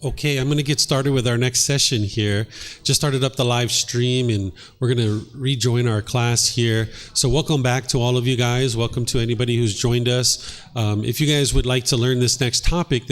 Okay, I'm going to get started with our next session here. Just started up the live stream and we're going to rejoin our class here. So welcome back to all of you guys. Welcome to anybody who's joined us. If you guys would like to learn this next topic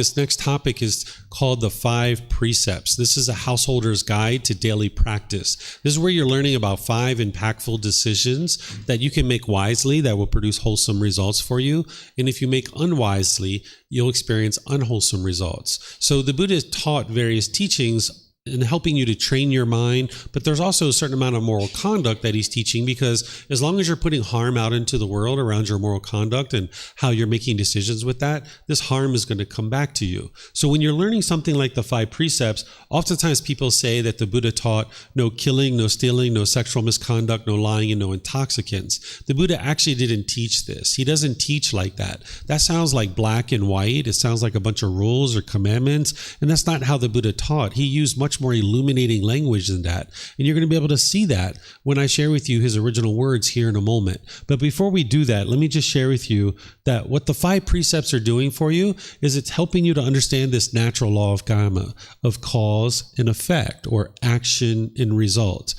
is called the Five Precepts. This is a householder's guide to daily practice. This is where you're learning about 5 impactful decisions that you can make wisely that will produce wholesome results for you. And if you make unwisely, you'll experience unwholesome results. So the Buddha taught various teachings in helping you to train your mind, but there's also a certain amount of moral conduct that he's teaching, because as long as you're putting harm out into the world around your moral conduct and how you're making decisions with that, this harm is going to come back to you. So when you're learning something like the 5 precepts, oftentimes people say that the Buddha taught no killing, no stealing, no sexual misconduct, no lying, and no intoxicants. The Buddha actually didn't teach this. He doesn't teach like that. That sounds like black and white. It sounds like a bunch of rules or commandments, and that's not how the Buddha taught. He used much more illuminating language than that. And you're going to be able to see that when I share with you his original words here in a moment. But before we do that, let me just share with you that what the 5 precepts are doing for you is it's helping you to understand this natural law of Kamma, of cause and effect, or action and result.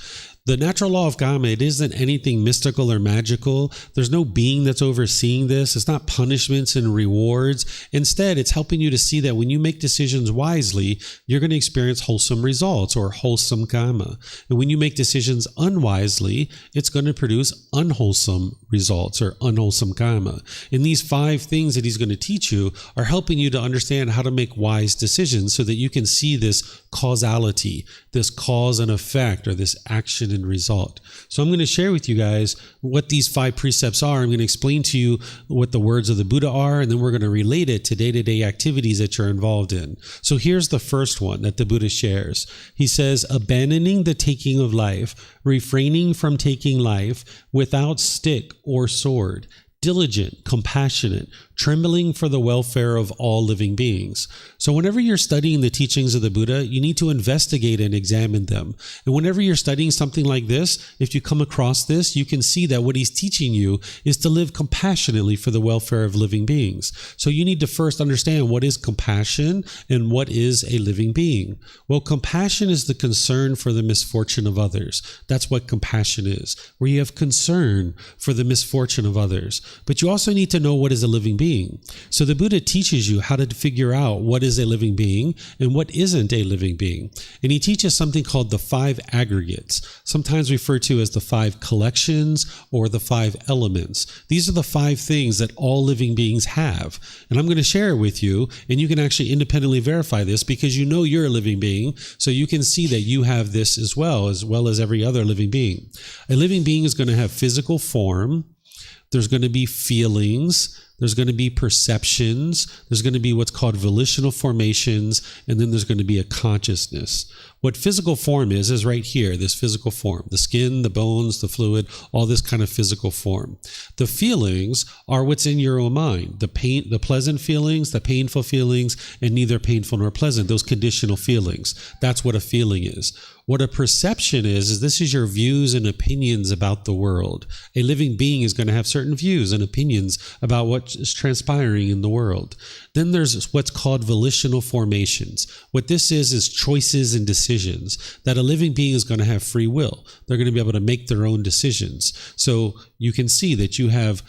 The natural law of Kamma, it isn't anything mystical or magical. There's no being that's overseeing this. It's not punishments and rewards. Instead, it's helping you to see that when you make decisions wisely, you're going to experience wholesome results, or wholesome Kamma. And when you make decisions unwisely, it's going to produce unwholesome results, or unwholesome Kamma. And these 5 things that he's going to teach you are helping you to understand how to make wise decisions so that you can see this causality, this cause and effect, or this action and result. So I'm going to share with you guys what these 5 precepts are. I'm going to explain to you what the words of the Buddha are, and then we're going to relate it to day-to-day activities that you're involved in. So here's the first one that the Buddha shares. He says, abandoning the taking of life, refraining from taking life without stick or sword, diligent, compassionate, trembling for the welfare of all living beings. So whenever you're studying the teachings of the Buddha, you need to investigate and examine them. And whenever you're studying something like this, if you come across this, you can see that what he's teaching you is to live compassionately for the welfare of living beings. So you need to first understand what is compassion and what is a living being. Well, compassion is the concern for the misfortune of others. That's what compassion is, where you have concern for the misfortune of others. But you also need to know what is a living being. So the Buddha teaches you how to figure out what is a living being and what isn't a living being. And he teaches something called the 5 aggregates, sometimes referred to as the 5 collections or the 5 elements. These are the 5 things that all living beings have. And I'm going to share it with you, and you can actually independently verify this because you know you're a living being, so you can see that you have this as well as every other living being. A living being is going to have physical form. There's going to be feelings, there's going to be perceptions, there's going to be what's called volitional formations, and then there's going to be a consciousness. What physical form is right here, this physical form, the skin, the bones, the fluid, all this kind of physical form. The feelings are what's in your own mind, the pleasant feelings, the painful feelings, and neither painful nor pleasant, those conditional feelings. That's what a feeling is. What a perception is this is your views and opinions about the world. A living being is going to have certain views and opinions about what is transpiring in the world. Then there's what's called volitional formations. What this is choices and decisions, that a living being is going to have free will. They're going to be able to make their own decisions. So you can see that you have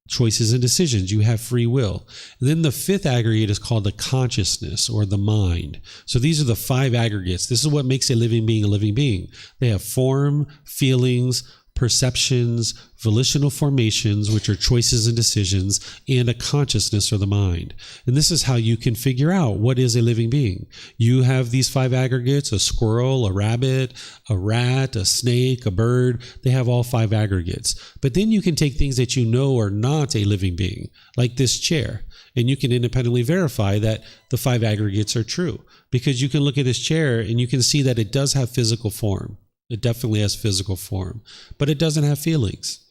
choices and decisions. You have free will. And then the 5th aggregate is called the consciousness, or the mind. So these are the 5 aggregates. This is what makes a living being a living being. They have form, feelings, perceptions, volitional formations, which are choices and decisions, and a consciousness, or the mind. And this is how you can figure out what is a living being. You have these 5 aggregates: a squirrel, a rabbit, a rat, a snake, a bird. They have all 5 aggregates. But then you can take things that you know are not a living being, like this chair, and you can independently verify that the 5 aggregates are true, because you can look at this chair and you can see that it does have physical form. It definitely has physical form, but it doesn't have feelings.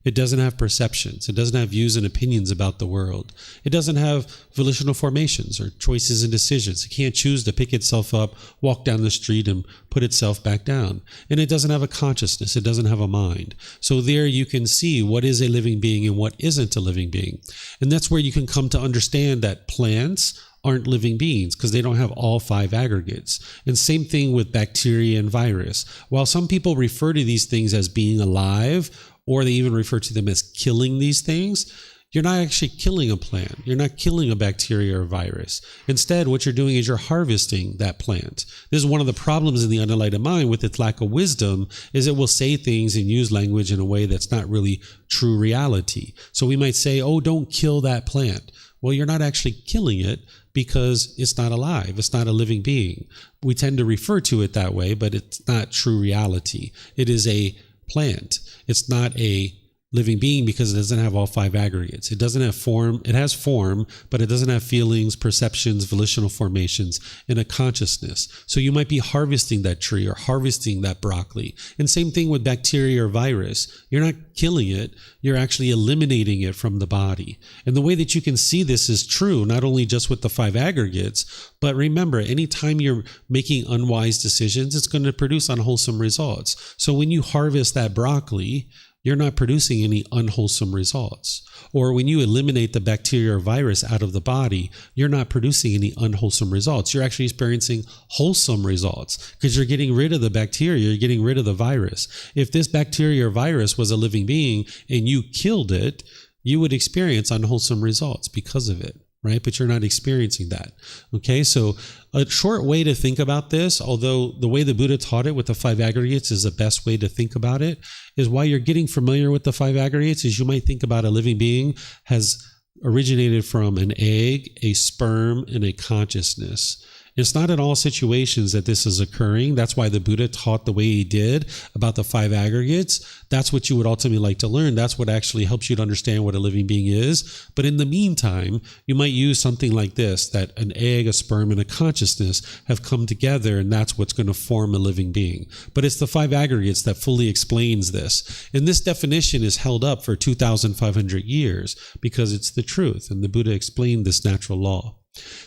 It doesn't have perceptions. It doesn't have views and opinions about the world. It doesn't have volitional formations or choices and decisions. It can't choose to pick itself up, walk down the street, and put itself back down. And it doesn't have a consciousness. It doesn't have a mind. So there you can see what is a living being and what isn't a living being. And that's where you can come to understand that plants aren't living beings because they don't have all 5 aggregates. And same thing with bacteria and virus. While some people refer to these things as being alive, or they even refer to them as killing these things, you're not actually killing a plant. You're not killing a bacteria or virus. Instead, what you're doing is you're harvesting that plant. This is one of the problems in the unenlightened mind with its lack of wisdom, is it will say things and use language in a way that's not really true reality. So we might say, oh, don't kill that plant. Well, you're not actually killing it because it's not alive. It's not a living being. We tend to refer to it that way, but it's not true reality. It is a plant. It's not a living being because it doesn't have all 5 aggregates. It doesn't have form. It has form, but it doesn't have feelings, perceptions, volitional formations, and a consciousness. So you might be harvesting that tree or harvesting that broccoli. And same thing with bacteria or virus. You're not killing it. You're actually eliminating it from the body. And the way that you can see this is true, not only just with the 5 aggregates, but remember, anytime you're making unwise decisions, it's going to produce unwholesome results. So when you harvest that broccoli, you're not producing any unwholesome results. Or when you eliminate the bacteria or virus out of the body, you're not producing any unwholesome results. You're actually experiencing wholesome results because you're getting rid of the bacteria, you're getting rid of the virus. If this bacteria or virus was a living being and you killed it, you would experience unwholesome results because of it, right? But you're not experiencing that. Okay, so a short way to think about this, although the way the Buddha taught it with the 5 aggregates is the best way to think about it, is while you're getting familiar with the 5 aggregates, is you might think about a living being has originated from an egg, a sperm, and a consciousness. It's not in all situations that this is occurring. That's why the Buddha taught the way he did about the 5 aggregates. That's what you would ultimately like to learn. That's what actually helps you to understand what a living being is. But in the meantime, you might use something like this, that an egg, a sperm, and a consciousness have come together, and that's what's going to form a living being. But it's the 5 aggregates that fully explains this. And this definition is held up for 2,500 years because it's the truth. And the Buddha explained this natural law.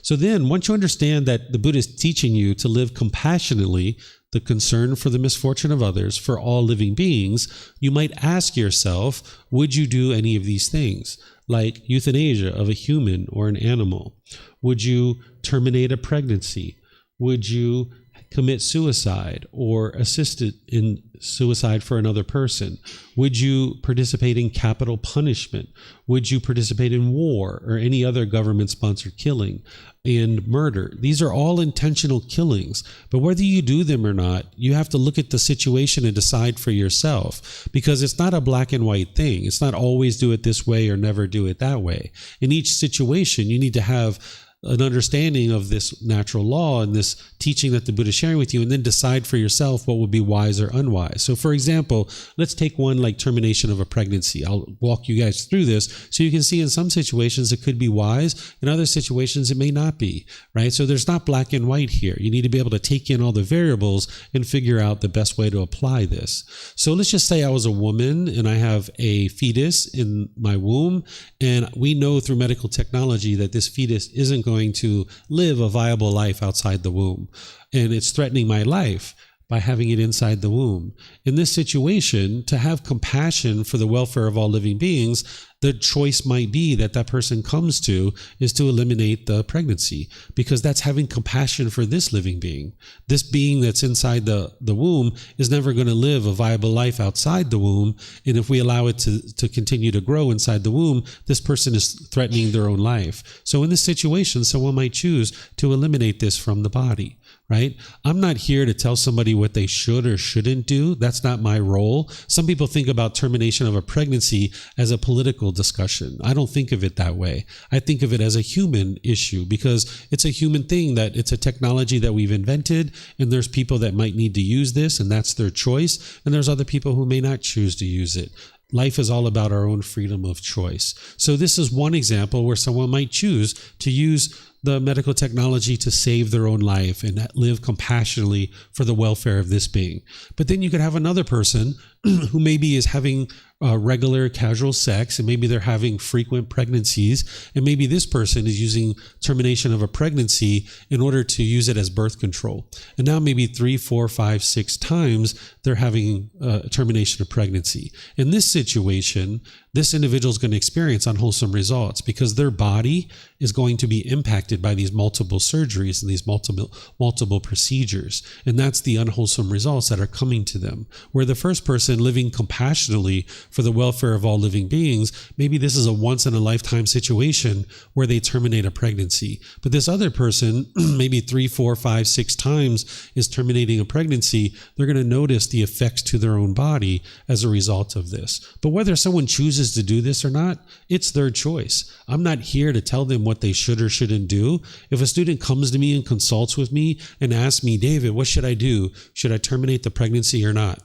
So then, once you understand that the Buddha is teaching you to live compassionately, the concern for the misfortune of others, for all living beings, you might ask yourself, would you do any of these things? Like euthanasia of a human or an animal? Would you terminate a pregnancy? Would you commit suicide or assist in suicide for another person? Would you participate in capital punishment? Would you participate in war or any other government-sponsored killing and murder? These are all intentional killings, but whether you do them or not, you have to look at the situation and decide for yourself, because it's not a black and white thing. It's not always do it this way or never do it that way. In each situation, you need to have an understanding of this natural law and this teaching that the Buddha is sharing with you, and then decide for yourself what would be wise or unwise. So for example, let's take one like termination of a pregnancy. I'll walk you guys through this so you can see in some situations it could be wise, in other situations it may not be, right? So there's not black and white here. You need to be able to take in all the variables and figure out the best way to apply this. So let's just say I was a woman and I have a fetus in my womb, and we know through medical technology that this fetus isn't going to live a viable life outside the womb, and it's threatening my life by having it inside the womb. In this situation, to have compassion for the welfare of all living beings, the choice might be that that person comes to is to eliminate the pregnancy, because that's having compassion for this living being. This being that's inside the womb is never going to live a viable life outside the womb, and if we allow it to continue to grow inside the womb, this person is threatening their own life. So in this situation, someone might choose to eliminate this from the body. Right? I'm not here to tell somebody what they should or shouldn't do. That's not my role. Some people think about termination of a pregnancy as a political discussion. I don't think of it that way. I think of it as a human issue, because it's a human thing, that it's a technology that we've invented, and there's people that might need to use this, and that's their choice, and there's other people who may not choose to use it. Life is all about our own freedom of choice. So this is one example where someone might choose to use the medical technology to save their own life and live compassionately for the welfare of this being. But then you could have another person who maybe is having regular casual sex, and maybe they're having frequent pregnancies, and maybe this person is using termination of a pregnancy in order to use it as birth control. And now maybe 3, 4, 5, 6 times they're having termination of pregnancy. In this situation, this individual is going to experience unwholesome results because their body is going to be impacted by these multiple surgeries and these multiple procedures. And that's the unwholesome results that are coming to them. Where the first person living compassionately for the welfare of all living beings, maybe this is a once in a lifetime situation where they terminate a pregnancy. But this other person, maybe 3, 4, 5, 6 times is terminating a pregnancy, they're going to notice the effects to their own body as a result of this. But whether someone chooses to do this or not, it's their choice. I'm not here to tell them what they should or shouldn't do. If a student comes to me and consults with me and asks me, David, what should I do? Should I terminate the pregnancy or not?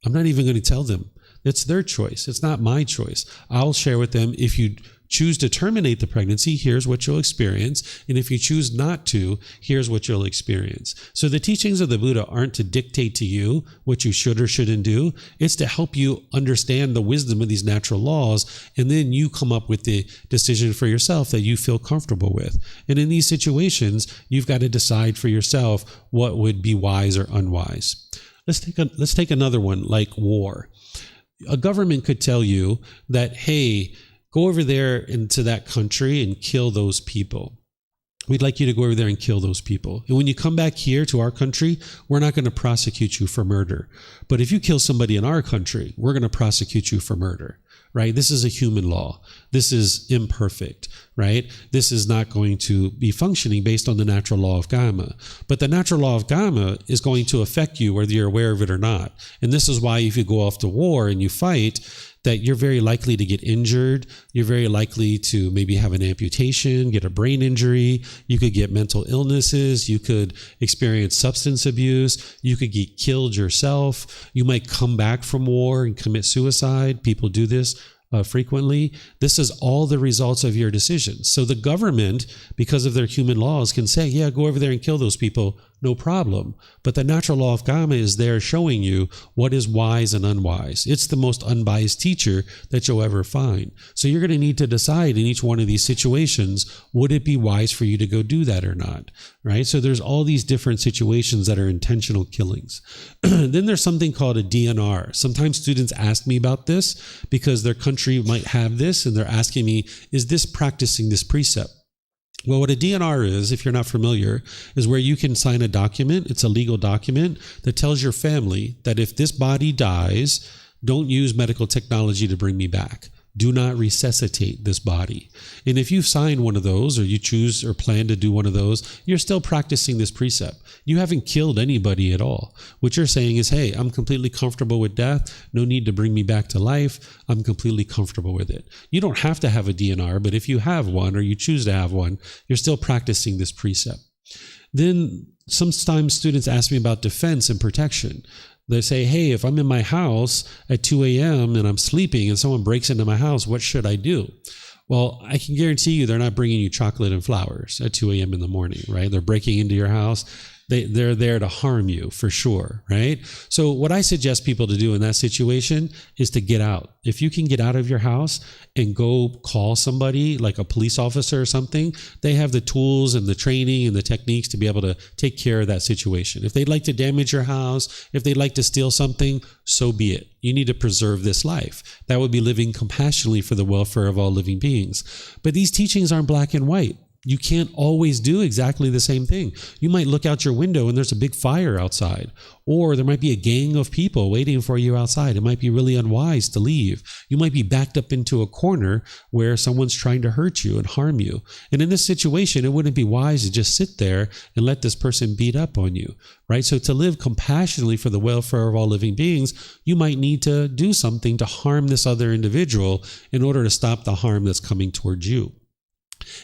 I'm not even going to tell them. It's their choice. It's not my choice. I'll share with them, if you choose to terminate the pregnancy, here's what you'll experience. And if you choose not to, here's what you'll experience. So the teachings of the Buddha aren't to dictate to you what you should or shouldn't do. It's to help you understand the wisdom of these natural laws. And then you come up with the decision for yourself that you feel comfortable with. And in these situations, you've got to decide for yourself what would be wise or unwise. Let's take another one, like war. A government could tell you that, hey, go over there into that country and kill those people. We'd like you to go over there and kill those people. And when you come back here to our country, we're not going to prosecute you for murder. But if you kill somebody in our country, we're going to prosecute you for murder. Right? This is a human law. This is imperfect, right? This is not going to be functioning based on the natural law of Kamma. But the natural law of Kamma is going to affect you whether you're aware of it or not. And this is why if you go off to war and you fight, that you're very likely to get injured. You're very likely to maybe have an amputation, get a brain injury. You could get mental illnesses. You could experience substance abuse. You could get killed yourself. You might come back from war and commit suicide. People do this frequently. This is all the results of your decisions. So the government, because of their human laws, can say, yeah, go over there and kill those people, no problem. But the natural law of Kamma is there showing you what is wise and unwise. It's the most unbiased teacher that you'll ever find. So you're going to need to decide in each one of these situations, would it be wise for you to go do that or not, right? So there's all these different situations that are intentional killings. Then there's something called a DNR. Sometimes students ask me about this because their country might have this and they're asking me, is this practicing this precept? Well, what a DNR is, if you're not familiar, is where you can sign a document. It's a legal document that tells your family that if this body dies, don't use medical technology to bring me back. Do not resuscitate this body. And if you sign one of those, or you choose or plan to do one of those, you're still practicing this precept. You haven't killed anybody at all. What you're saying is, hey, I'm completely comfortable with death. No need to bring me back to life. I'm completely comfortable with it. You don't have to have a DNR, but if you have one or you choose to have one, you're still practicing this precept. Then sometimes students ask me about defense and protection. They say, hey, if I'm in my house at 2 a.m. and I'm sleeping and someone breaks into my house, what should I do? Well, I can guarantee you they're not bringing you chocolate and flowers at 2 a.m. in the morning, right? They're breaking into your house. They're there to harm you for sure, right? So what I suggest people to do in that situation is to get out. If you can get out of your house and go call somebody like a police officer or something, they have the tools and the training and the techniques to be able to take care of that situation. If they'd like to damage your house, if they'd like to steal something, so be it. You need to preserve this life. That would be living compassionately for the welfare of all living beings. But these teachings aren't black and white. You can't always do exactly the same thing. You might look out your window and there's a big fire outside, or there might be a gang of people waiting for you outside. It might be really unwise to leave. You might be backed up into a corner where someone's trying to hurt you and harm you. And in this situation, it wouldn't be wise to just sit there and let this person beat up on you, right? So to live compassionately for the welfare of all living beings, you might need to do something to harm this other individual in order to stop the harm that's coming towards you.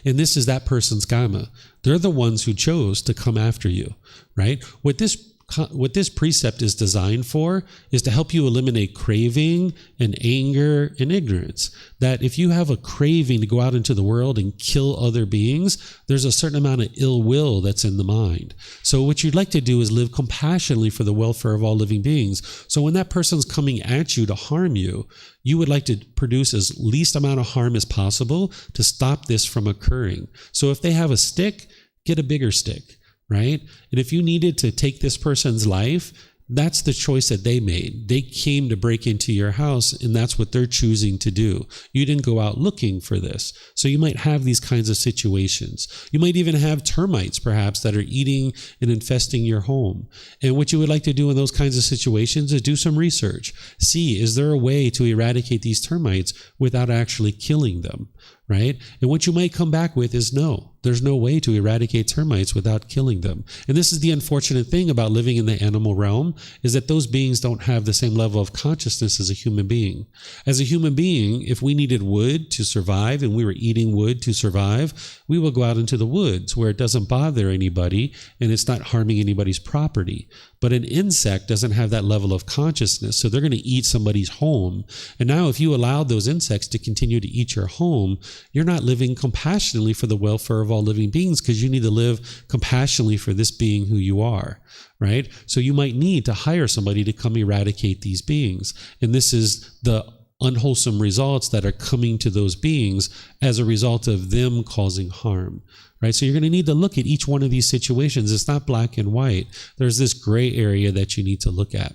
And this is that person's Kamma. They're the ones who chose to come after you, right? What this precept is designed for is to help you eliminate craving and anger and ignorance. That if you have a craving to go out into the world and kill other beings, there's a certain amount of ill will that's in the mind. So what you'd like to do is live compassionately for the welfare of all living beings. So when that person's coming at you to harm you, you would like to produce as least amount of harm as possible to stop this from occurring. So if they have a stick, get a bigger stick. Right? And if you needed to take this person's life, that's the choice that they made. They came to break into your house, and that's what they're choosing to do. You didn't go out looking for this. So you might have these kinds of situations. You might even have termites, perhaps, that are eating and infesting your home. And what you would like to do in those kinds of situations is do some research. See, is there a way to eradicate these termites without actually killing them? Right? And what you might come back with is no. There's no way to eradicate termites without killing them. And this is the unfortunate thing about living in the animal realm, is that those beings don't have the same level of consciousness as a human being. As a human being, if we needed wood to survive and we were eating wood to survive, we will go out into the woods where it doesn't bother anybody and it's not harming anybody's property. But an insect doesn't have that level of consciousness, so they're going to eat somebody's home. And now if you allowed those insects to continue to eat your home, you're not living compassionately for the welfare of all living beings, because you need to live compassionately for this being who you are, right? So you might need to hire somebody to come eradicate these beings. And this is the unwholesome results that are coming to those beings as a result of them causing harm. Right? So you're going to need to look at each one of these situations. It's not black and white. There's this gray area that you need to look at.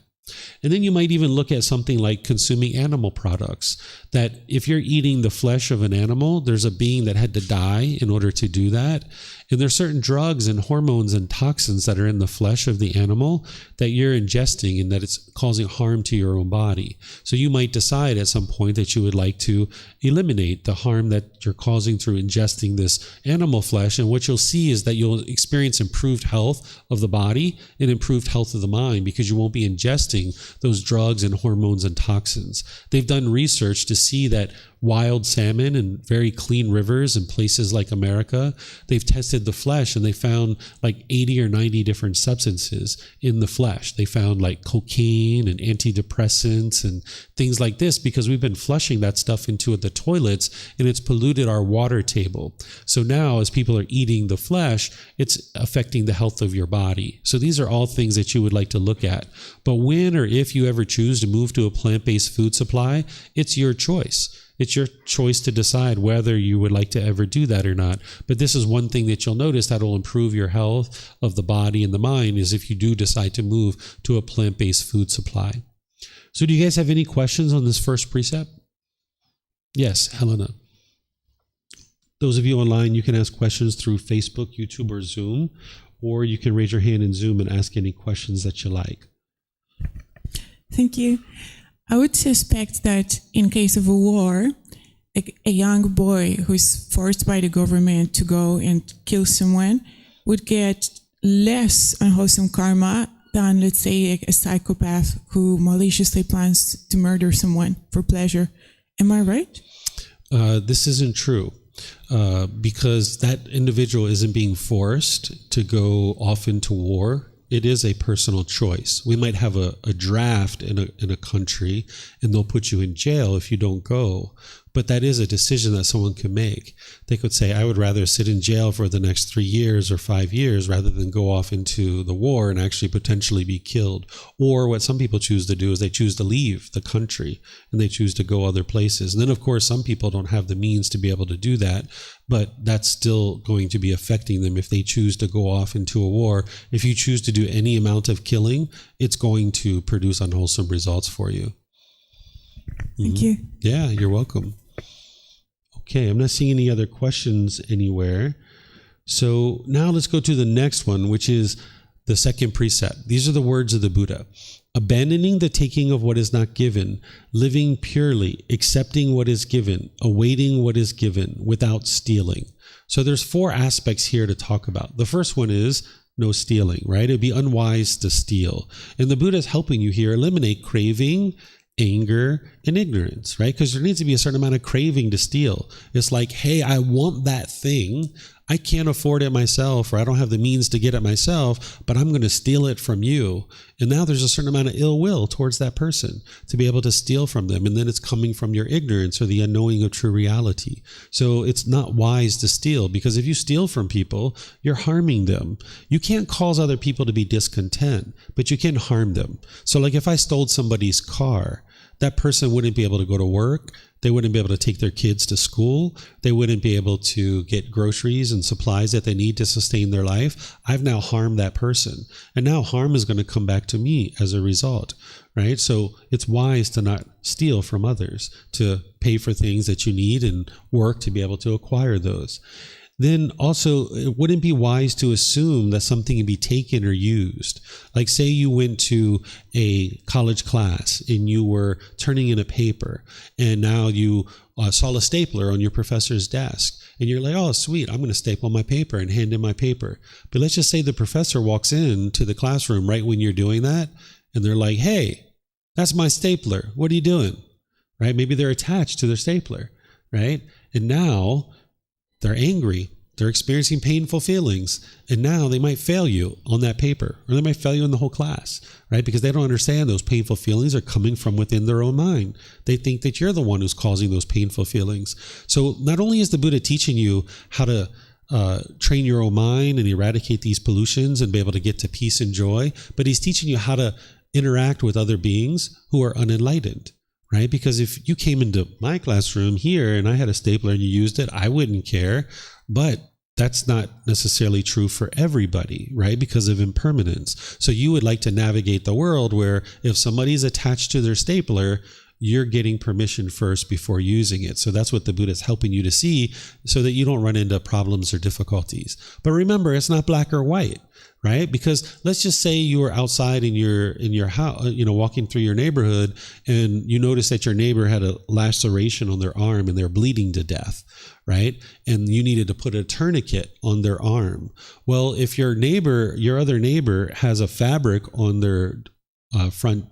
And then you might even look at something like consuming animal products, that if you're eating the flesh of an animal, there's a being that had to die in order to do that. And there's certain drugs and hormones and toxins that are in the flesh of the animal that you're ingesting and that it's causing harm to your own body. So you might decide at some point that you would like to eliminate the harm that you're causing through ingesting this animal flesh. And what you'll see is that you'll experience improved health of the body and improved health of the mind, because you won't be ingesting those drugs and hormones and toxins. They've done research to see that wild salmon and very clean rivers in places like America, they've tested the flesh and they found like 80 or 90 different substances in the flesh. They found like cocaine and antidepressants and things like this, because we've been flushing that stuff into the toilets and it's polluted our water table. So now as people are eating the flesh, it's affecting the health of your body. So these are all things that you would like to look at. But when or if you ever choose to move to a plant-based food supply, it's your choice. It's your choice to decide whether you would like to ever do that or not. But this is one thing that you'll notice that will improve your health of the body and the mind, is if you do decide to move to a plant-based food supply. So do you guys have any questions on this first precept? Yes, Helena. Those of you online, you can ask questions through Facebook, YouTube, or Zoom, or you can raise your hand in Zoom and ask any questions that you like. Thank you. I would suspect that in case of a war, a young boy who's forced by the government to go and kill someone would get less unwholesome karma than, let's say, a psychopath who maliciously plans to murder someone for pleasure. Am I right? This isn't true. Because that individual isn't being forced to go off into war. It is a personal choice. We might have a draft in a country and they'll put you in jail if you don't go. But that is a decision that someone can make. They could say, I would rather sit in jail for the next 3 years or 5 years rather than go off into the war and actually potentially be killed. Or what some people choose to do is they choose to leave the country and they choose to go other places. And then, of course, some people don't have the means to be able to do that, but that's still going to be affecting them if they choose to go off into a war. If you choose to do any amount of killing, it's going to produce unwholesome results for you. Thank you. Yeah, you're welcome. Okay, I'm not seeing any other questions anywhere. So now let's go to the next one, which is the second precept. These are the words of the Buddha. Abandoning the taking of what is not given, living purely, accepting what is given, awaiting what is given, without stealing. So there's 4 aspects here to talk about. The first one is no stealing, right? It'd be unwise to steal. And the Buddha is helping you here eliminate craving, anger, and ignorance, right? Because there needs to be a certain amount of craving to steal. It's like, hey, I want that thing. I can't afford it myself, or I don't have the means to get it myself, but I'm going to steal it from you. And now there's a certain amount of ill will towards that person to be able to steal from them. And then it's coming from your ignorance or the unknowing of true reality. So it's not wise to steal, because if you steal from people, you're harming them. You can't cause other people to be discontent, but you can harm them. So like if I stole somebody's car, that person wouldn't be able to go to work. They wouldn't be able to take their kids to school. They wouldn't be able to get groceries and supplies that they need to sustain their life. I've now harmed that person. And now harm is going to come back to me as a result, right? So it's wise to not steal from others, to pay for things that you need and work to be able to acquire those. Then also, it wouldn't be wise to assume that something can be taken or used. Like say you went to a college class and you were turning in a paper, and now you saw a stapler on your professor's desk, and you're like, oh, sweet, I'm going to staple my paper and hand in my paper. But let's just say the professor walks into the classroom right when you're doing that, and they're like, hey, that's my stapler. What are you doing? Right? Maybe they're attached to their stapler, right? And now they're angry, they're experiencing painful feelings, and now they might fail you on that paper, or they might fail you in the whole class, right? Because they don't understand those painful feelings are coming from within their own mind. They think that you're the one who's causing those painful feelings. So not only is the Buddha teaching you how to train your own mind and eradicate these pollutions and be able to get to peace and joy, but he's teaching you how to interact with other beings who are unenlightened. Right? Because if you came into my classroom here and I had a stapler and you used it, I wouldn't care. But that's not necessarily true for everybody, right? Because of impermanence. So you would like to navigate the world where if somebody's attached to their stapler, you're getting permission first before using it. So that's what the Buddha is helping you to see, so that you don't run into problems or difficulties. But remember, it's not black or white, right? Because let's just say you were outside in your house, walking through your neighborhood, and you notice that your neighbor had a laceration on their arm and they're bleeding to death, right? And you needed to put a tourniquet on their arm. Well, if your other neighbor has a fabric on their front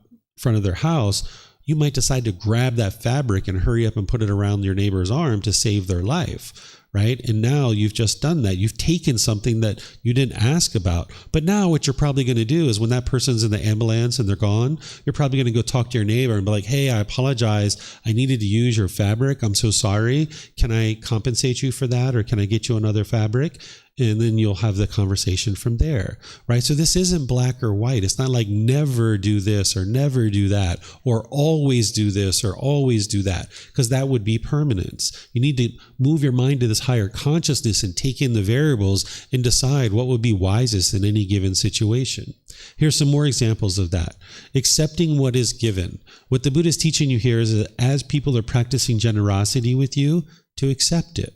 of their house, you might decide to grab that fabric and hurry up and put it around your neighbor's arm to save their life, right? And now you've just done that. You've taken something that you didn't ask about. But now what you're probably going to do is when that person's in the ambulance and they're gone, you're probably going to go talk to your neighbor and be like, hey, I apologize. I needed to use your fabric. I'm so sorry. Can I compensate you for that? Or can I get you another fabric? And then you'll have the conversation from there, right? So this isn't black or white. It's not like never do this or never do that, or always do this or always do that, because that would be permanence. You need to move your mind to this higher consciousness and take in the variables and decide what would be wisest in any given situation. Here's some more examples of that. Accepting what is given. What the Buddha is teaching you here is that as people are practicing generosity with you, to accept it.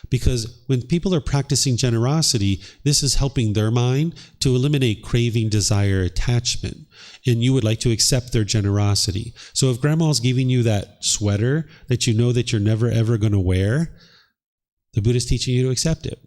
Because when people are practicing generosity, this is helping their mind to eliminate craving, desire, attachment. And you would like to accept their generosity. So if grandma's giving you that sweater that you know that you're never ever going to wear, the Buddha is teaching you to accept it,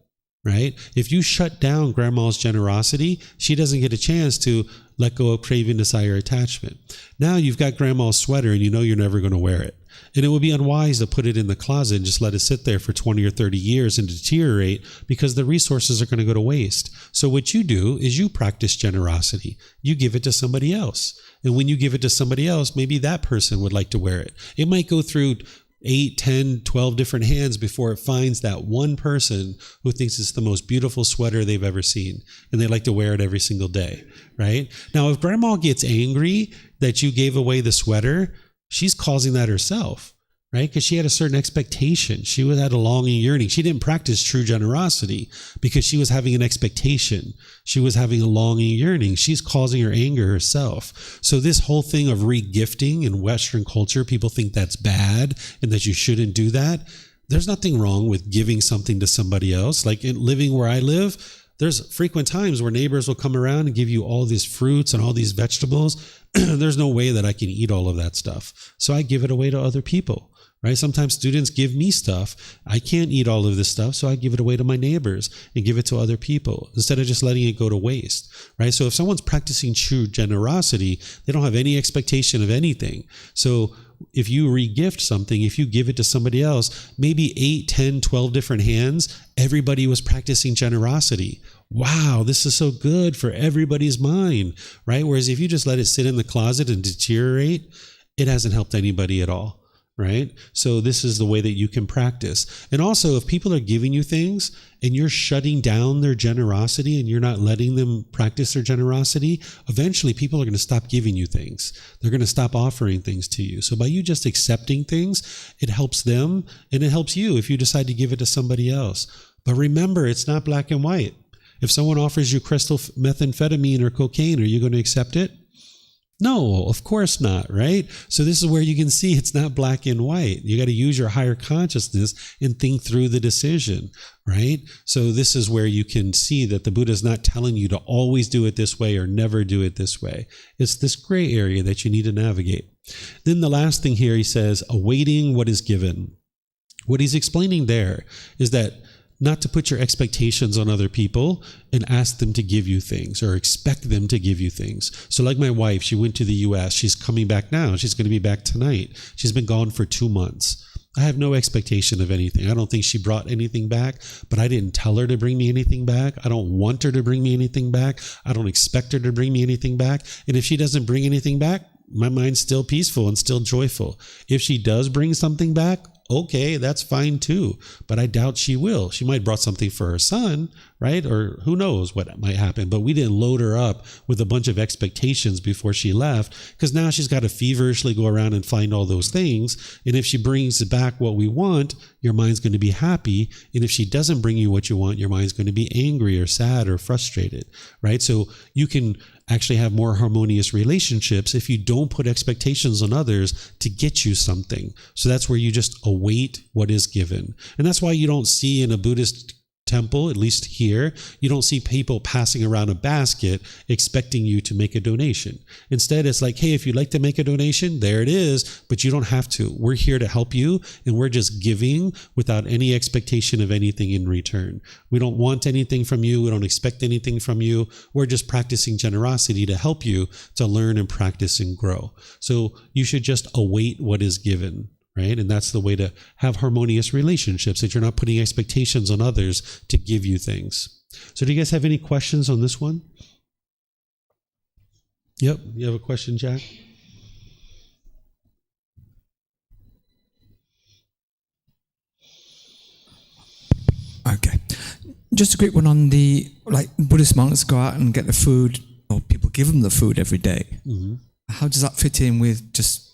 right? If you shut down grandma's generosity, she doesn't get a chance to let go of craving, desire, attachment. Now you've got grandma's sweater and you know you're never going to wear it. And it would be unwise to put it in the closet and just let it sit there for 20 or 30 years and deteriorate, because the resources are going to go to waste. So what you do is you practice generosity. You give it to somebody else. And when you give it to somebody else, maybe that person would like to wear it. It might go through 8, 10, 12 different hands before it finds that one person who thinks it's the most beautiful sweater they've ever seen. And they like to wear it every single day, right? Now, if grandma gets angry that you gave away the sweater, she's causing that herself, right? Because she had a certain expectation. She had a longing, yearning. She didn't practice true generosity because she was having an expectation. She was having a longing, yearning. She's causing her anger herself. So this whole thing of re-gifting in Western culture, people think that's bad and that you shouldn't do that. There's nothing wrong with giving something to somebody else. Like in living where I live, there's frequent times where neighbors will come around and give you all these fruits and all these vegetables. There's no way that I can eat all of that stuff. So I give it away to other people, right? Sometimes students give me stuff. I can't eat all of this stuff, so I give it away to my neighbors and give it to other people instead of just letting it go to waste, right? So if someone's practicing true generosity, they don't have any expectation of anything. So if you re-gift something, if you give it to somebody else, maybe 8, 10, 12 different hands, everybody was practicing generosity. Wow, this is so good for everybody's mind, right? Whereas if you just let it sit in the closet and deteriorate, it hasn't helped anybody at all, right? So this is the way that you can practice. And also, if people are giving you things and you're shutting down their generosity and you're not letting them practice their generosity, eventually people are going to stop giving you things. They're going to stop offering things to you. So by you just accepting things, it helps them and it helps you if you decide to give it to somebody else. But remember, it's not black and white. If someone offers you crystal methamphetamine or cocaine, are you going to accept it? No, of course not, right? So this is where you can see it's not black and white. You got to use your higher consciousness and think through the decision, right? So this is where you can see that the Buddha is not telling you to always do it this way or never do it this way. It's this gray area that you need to navigate. Then the last thing here, he says, awaiting what is given. What he's explaining there is that not to put your expectations on other people and ask them to give you things or expect them to give you things. So like my wife, she went to the US. She's coming back now. She's going to be back tonight. She's been gone for 2 months. I have no expectation of anything. I don't think she brought anything back, but I didn't tell her to bring me anything back. I don't want her to bring me anything back. I don't expect her to bring me anything back. And if she doesn't bring anything back, my mind's still peaceful and still joyful. If she does bring something back, okay, that's fine too. But I doubt she will. She might have brought something for her son, right? Or who knows what might happen. But we didn't load her up with a bunch of expectations before she left, because now she's got to feverishly go around and find all those things. And if she brings back what we want, your mind's going to be happy. And if she doesn't bring you what you want, your mind's going to be angry or sad or frustrated, right? So you can actually have more harmonious relationships if you don't put expectations on others to get you something. So that's where you just await what is given. And that's why you don't see in a Buddhist temple, at least here, you don't see people passing around a basket expecting you to make a donation. Instead, it's like, hey, if you'd like to make a donation, there it is, but you don't have to. We're here to help you, and we're just giving without any expectation of anything in return. We don't want anything from you. We don't expect anything from you. We're just practicing generosity to help you to learn and practice and grow. So you should just await what is given. Right? And that's the way to have harmonious relationships, that you're not putting expectations on others to give you things. So do you guys have any questions on this one? Yep. You have a question, Jack? Okay. Just a quick one on the, like, Buddhist monks go out and get the food, or people give them the food every day. Mm-hmm. How does that fit in with just,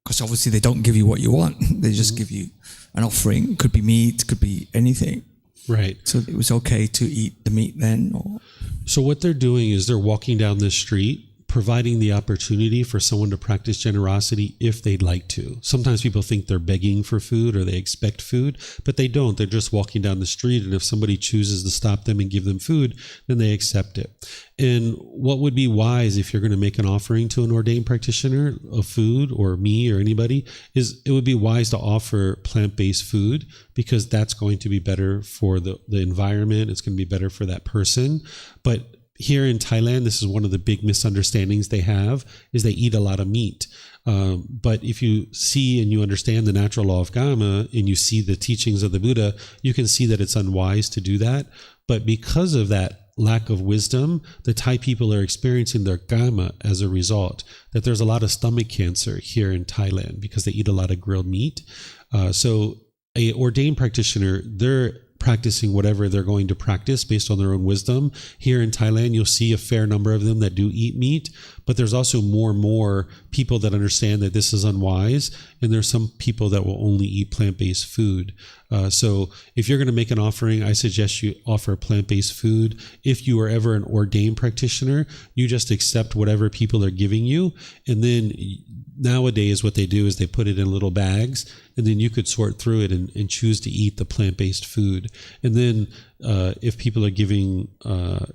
because obviously they don't give you what you want. They just give you an offering. Could be meat, could be anything. Right. So it was okay to eat the meat then? Or? So what they're doing is they're walking down the street, providing the opportunity for someone to practice generosity if they'd like to. Sometimes people think they're begging for food or they expect food, but they don't. They're just walking down the street, and if somebody chooses to stop them and give them food, then they accept it. And what would be wise if you're going to make an offering to an ordained practitioner of food, or me or anybody, is it would be wise to offer plant-based food, because that's going to be better for the environment. It's going to be better for that person. But here in Thailand, this is one of the big misunderstandings they have, is they eat a lot of meat. But if you see and you understand the natural law of Kamma, and you see the teachings of the Buddha, you can see that it's unwise to do that. But because of that lack of wisdom, the Thai people are experiencing their Kamma as a result. That there's a lot of stomach cancer here in Thailand because they eat a lot of grilled meat. So a ordained practitioner, they're practicing whatever they're going to practice based on their own wisdom. Here in Thailand, you'll see a fair number of them that do eat meat, but there's also more and more people that understand that this is unwise, and there's some people that will only eat plant-based food. So if you're going to make an offering, I suggest you offer plant-based food. If you are ever an ordained practitioner, you just accept whatever people are giving you, and then nowadays what they do is they put it in little bags, and then you could sort through it and choose to eat the plant-based food. And then if people are giving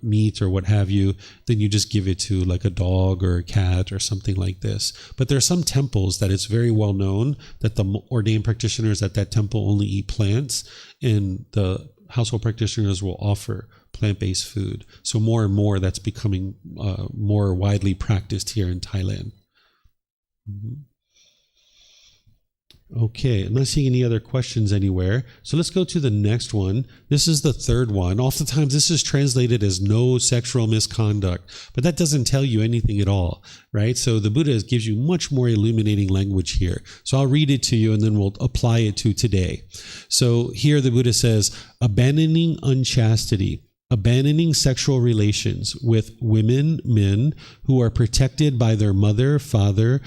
meat or what have you, then you just give it to like a dog or a cat or something like this. But there are some temples that it's very well known that the ordained practitioners at that temple only eat plants, and the household practitioners will offer plant-based food. So more and more that's becoming more widely practiced here in Thailand. Mm-hmm. Okay, I'm not seeing any other questions anywhere. So let's go to the next one. This is the third one. Oftentimes this is translated as no sexual misconduct, but that doesn't tell you anything at all, right? So the Buddha gives you much more illuminating language here. So I'll read it to you and then we'll apply it to today. So here the Buddha says, abandoning unchastity, abandoning sexual relations with women, men who are protected by their mother, father,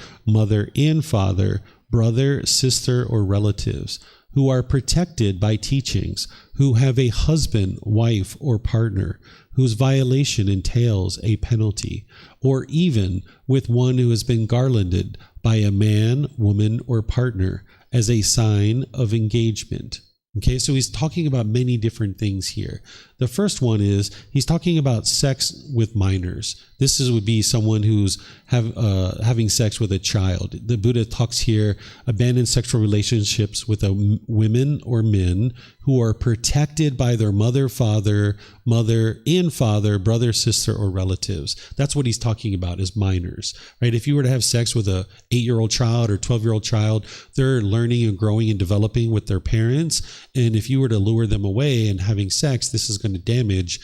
and father, brother, sister, or relatives, who are protected by teachings, who have a husband, wife, or partner, whose violation entails a penalty, or even with one who has been garlanded by a man, woman, or partner as a sign of engagement. Okay, so he's talking about many different things here. The first one is he's talking about sex with minors. Would be someone who's having sex with a child. The Buddha talks here, abandon sexual relationships with women or men who are protected by their mother, and father, brother, sister, or relatives. That's what he's talking about is minors, right? If you were to have sex with a 8-year-old child or 12-year-old child, they're learning and growing and developing with their parents. And if you were to lure them away and having sex, this is going to damage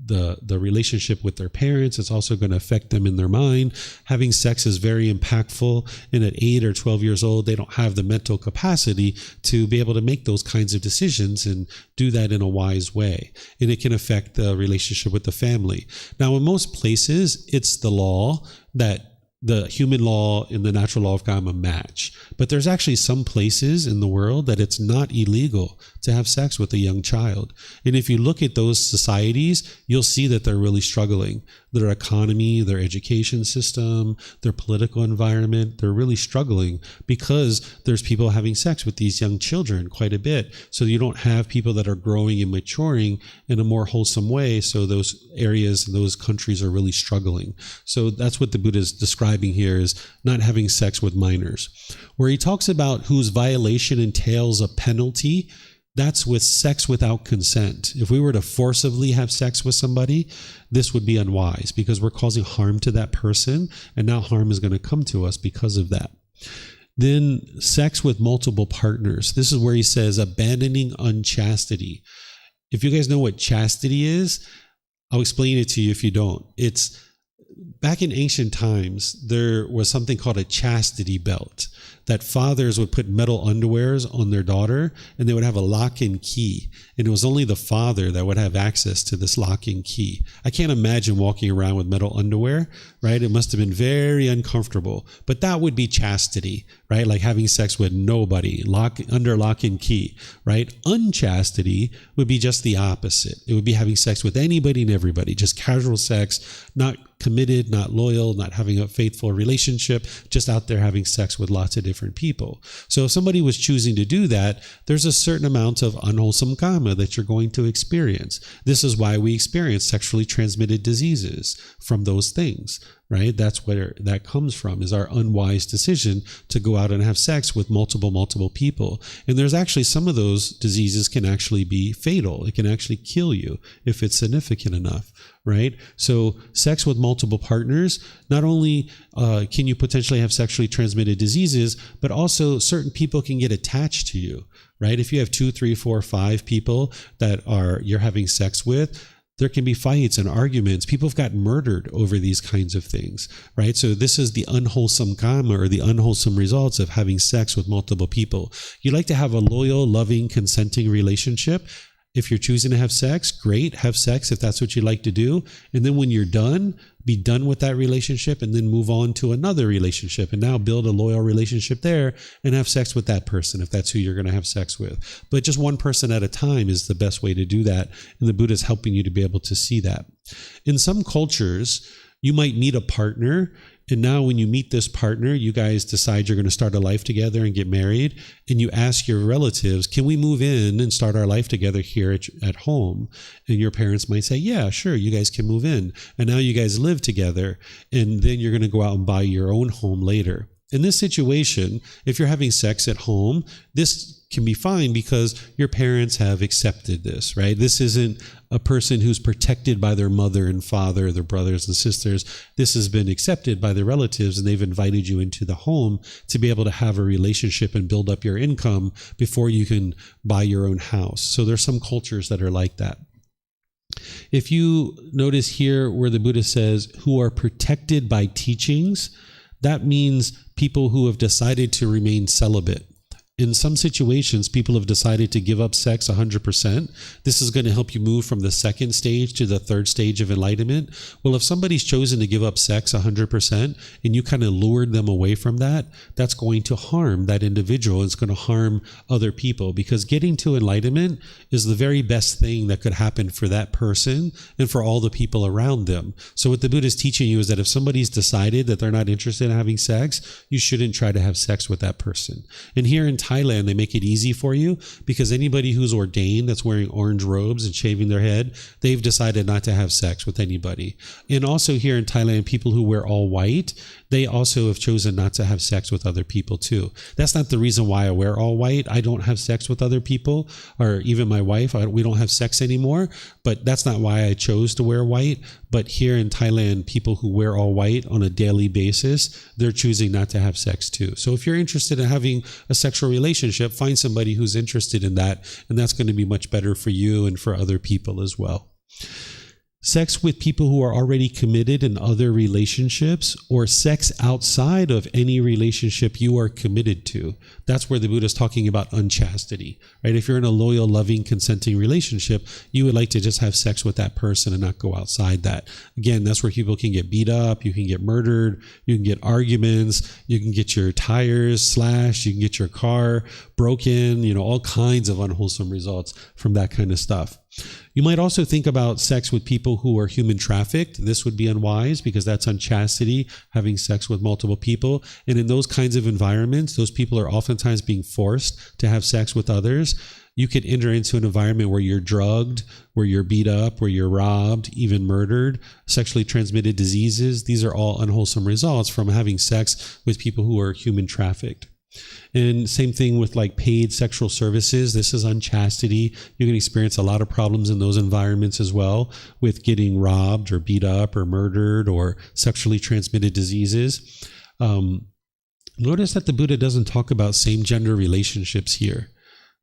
the relationship with their parents. It's also going to affect them in their mind. Having sex is very impactful, and at 8 or 12 years old, they don't have the mental capacity to be able to make those kinds of decisions and do that in a wise way. And it can affect the relationship with the family. Now, in most places, it's the law that the human law and the natural law of Kamma match. But there's actually some places in the world that it's not illegal to have sex with a young child. And if you look at those societies, you'll see that they're really struggling. Their economy, their education system, their political environment, they're really struggling because there's people having sex with these young children quite a bit. So you don't have people that are growing and maturing in a more wholesome way. So those areas and those countries are really struggling. So that's what the Buddha is describing here, is not having sex with minors. Where he talks about whose violation entails a penalty, that's with sex without consent. If we were to forcibly have sex with somebody, this would be unwise because we're causing harm to that person, and now harm is going to come to us because of that. Then sex with multiple partners. This is where he says abandoning unchastity. If you guys know what chastity is, I'll explain it to you if you don't. It's back in ancient times, there was something called a chastity belt, that fathers would put metal underwears on their daughter, and they would have a lock and key. And it was only the father that would have access to this lock and key. I can't imagine walking around with metal underwear, right? It must have been very uncomfortable. But that would be chastity, right? Like having sex with nobody, under lock and key, right? Unchastity would be just the opposite. It would be having sex with anybody and everybody, just casual sex, not committed, not loyal, not having a faithful relationship, just out there having sex with lots of different people. So if somebody was choosing to do that, there's a certain amount of unwholesome karma that you're going to experience. This is why we experience sexually transmitted diseases from those things, right? That's where that comes from, is our unwise decision to go out and have sex with multiple people. And there's actually some of those diseases can actually be fatal. It can actually kill you if it's significant enough, right? So sex with multiple partners, not only can you potentially have sexually transmitted diseases, but also certain people can get attached to you, right? If you have 2, 3, 4, 5 people that you're having sex with, there can be fights and arguments. People have gotten murdered over these kinds of things, right? So this is the unwholesome karma, or the unwholesome results of having sex with multiple people. You like to have a loyal, loving, consenting relationship. If you're choosing to have sex, great, have sex if that's what you like to do. And then when you're done, be done with that relationship and then move on to another relationship and now build a loyal relationship there and have sex with that person if that's who you're going to have sex with. But just one person at a time is the best way to do that. And the Buddha is helping you to be able to see that. In some cultures, you might meet a partner, and now when you meet this partner, you guys decide you're going to start a life together and get married, and you ask your relatives, can we move in and start our life together here at home? And your parents might say, yeah, sure, you guys can move in. And now you guys live together, and then you're going to go out and buy your own home later. In this situation, if you're having sex at home, this can be fine because your parents have accepted this, right? This isn't a person who's protected by their mother and father, their brothers and sisters. This has been accepted by their relatives, and they've invited you into the home to be able to have a relationship and build up your income before you can buy your own house. So there's some cultures that are like that. If you notice here where the Buddha says, who are protected by teachings, that means people who have decided to remain celibate. In some situations, people have decided to give up sex 100%. This is going to help you move from the second stage to the third stage of enlightenment. Well, if somebody's chosen to give up sex 100% and you kind of lured them away from that, that's going to harm that individual. It's going to harm other people, because getting to enlightenment is the very best thing that could happen for that person and for all the people around them. So what the Buddha is teaching you is that if somebody's decided that they're not interested in having sex, you shouldn't try to have sex with that person. And here in Thailand, they make it easy for you, because anybody who's ordained that's wearing orange robes and shaving their head, they've decided not to have sex with anybody. And also here in Thailand, people who wear all white, they also have chosen not to have sex with other people too. That's not the reason why I wear all white. I don't have sex with other people, or even my wife. We don't have sex anymore, but that's not why I chose to wear white. But here in Thailand, people who wear all white on a daily basis, they're choosing not to have sex too. So if you're interested in having a sexual relationship, find somebody who's interested in that, and that's going to be much better for you and for other people as well. Sex with people who are already committed in other relationships, or sex outside of any relationship you are committed to. That's where the Buddha is talking about unchastity, right? If you're in a loyal, loving, consenting relationship, you would like to just have sex with that person and not go outside that. Again, that's where people can get beat up, you can get murdered, you can get arguments, you can get your tires slashed, you can get your car broken, all kinds of unwholesome results from that kind of stuff. You might also think about sex with people who are human trafficked. This would be unwise because that's unchastity, having sex with multiple people. And in those kinds of environments, those people are oftentimes being forced to have sex with others. You could enter into an environment where you're drugged, where you're beat up, where you're robbed, even murdered, sexually transmitted diseases. These are all unwholesome results from having sex with people who are human trafficked. And same thing with like paid sexual services. This is unchastity. You can experience a lot of problems in those environments as well, with getting robbed or beat up or murdered or sexually transmitted diseases. Notice that the Buddha doesn't talk about same-gender relationships here.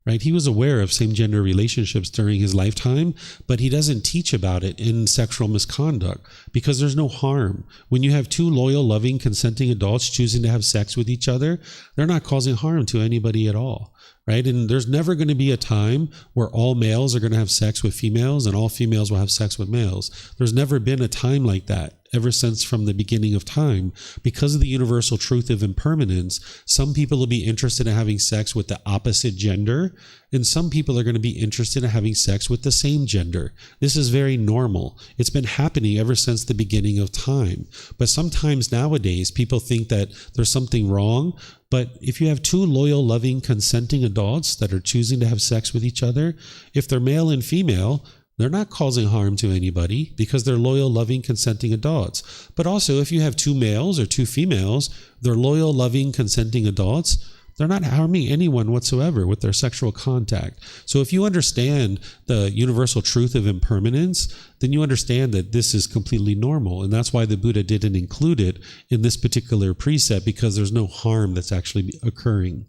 Right? He was aware of same-gender relationships during his lifetime, but he doesn't teach about it in sexual misconduct because there's no harm. When you have two loyal, loving, consenting adults choosing to have sex with each other, they're not causing harm to anybody at all. Right? And there's never going to be a time where all males are going to have sex with females and all females will have sex with males. There's never been a time like that ever since from the beginning of time. Because of the universal truth of impermanence, some people will be interested in having sex with the opposite gender, and some people are going to be interested in having sex with the same gender. This is very normal. It's been happening ever since the beginning of time. But sometimes nowadays, people think that there's something wrong. But if you have two loyal, loving, consenting adults that are choosing to have sex with each other, if they're male and female, they're not causing harm to anybody because they're loyal, loving, consenting adults. But also, if you have two males or two females, they're loyal, loving, consenting adults, they're not harming anyone whatsoever with their sexual contact. So if you understand the universal truth of impermanence, then you understand that this is completely normal. And that's why the Buddha didn't include it in this particular precept, because there's no harm that's actually occurring.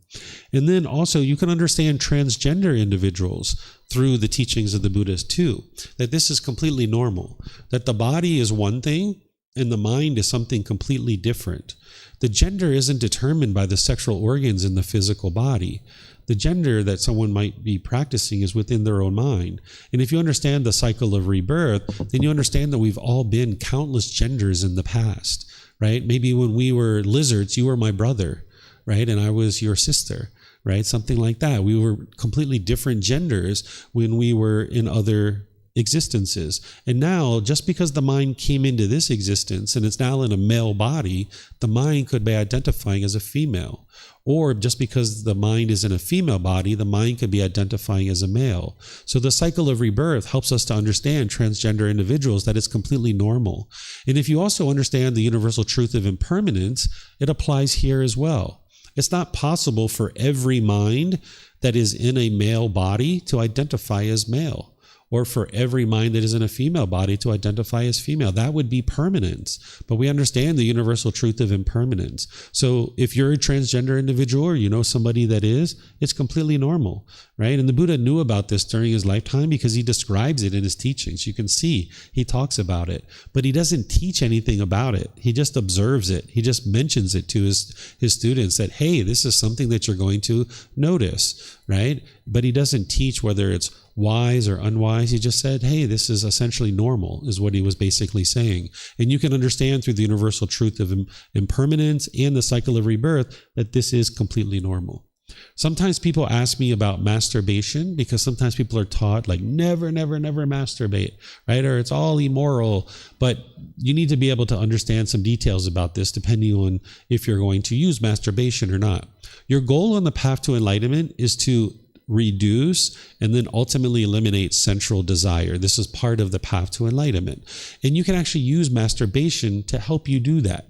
And then also you can understand transgender individuals through the teachings of the Buddhas too, that this is completely normal, that the body is one thing and the mind is something completely different. The gender isn't determined by the sexual organs in the physical body. The gender that someone might be practicing is within their own mind. And if you understand the cycle of rebirth, then you understand that we've all been countless genders in the past, right? Maybe when we were lizards, you were my brother, right? And I was your sister, right? Something like that. We were completely different genders when we were in other existences. And now, just because the mind came into this existence and it's now in a male body, the mind could be identifying as a female. Or just because the mind is in a female body, the mind could be identifying as a male. So the cycle of rebirth helps us to understand transgender individuals that it's completely normal. And if you also understand the universal truth of impermanence, it applies here as well. It's not possible for every mind that is in a male body to identify as male, or for every mind that is in a female body to identify as female. That would be permanence. But we understand the universal truth of impermanence. So if you're a transgender individual or you know somebody that is, it's completely normal, right? And the Buddha knew about this during his lifetime because he describes it in his teachings. You can see he talks about it, but he doesn't teach anything about it. He just observes it. He just mentions it to his students that, hey, this is something that you're going to notice, right? But he doesn't teach whether it's wise or unwise. He just said, hey, this is essentially normal, is what he was basically saying. And you can understand through the universal truth of impermanence and the cycle of rebirth that this is completely normal. Sometimes people ask me about masturbation because sometimes people are taught like never, never, never masturbate, right? Or it's all immoral. But you need to be able to understand some details about this depending on if you're going to use masturbation or not. Your goal on the path to enlightenment is to reduce and then ultimately eliminate sensual desire. This is part of the path to enlightenment. And you can actually use masturbation to help you do that.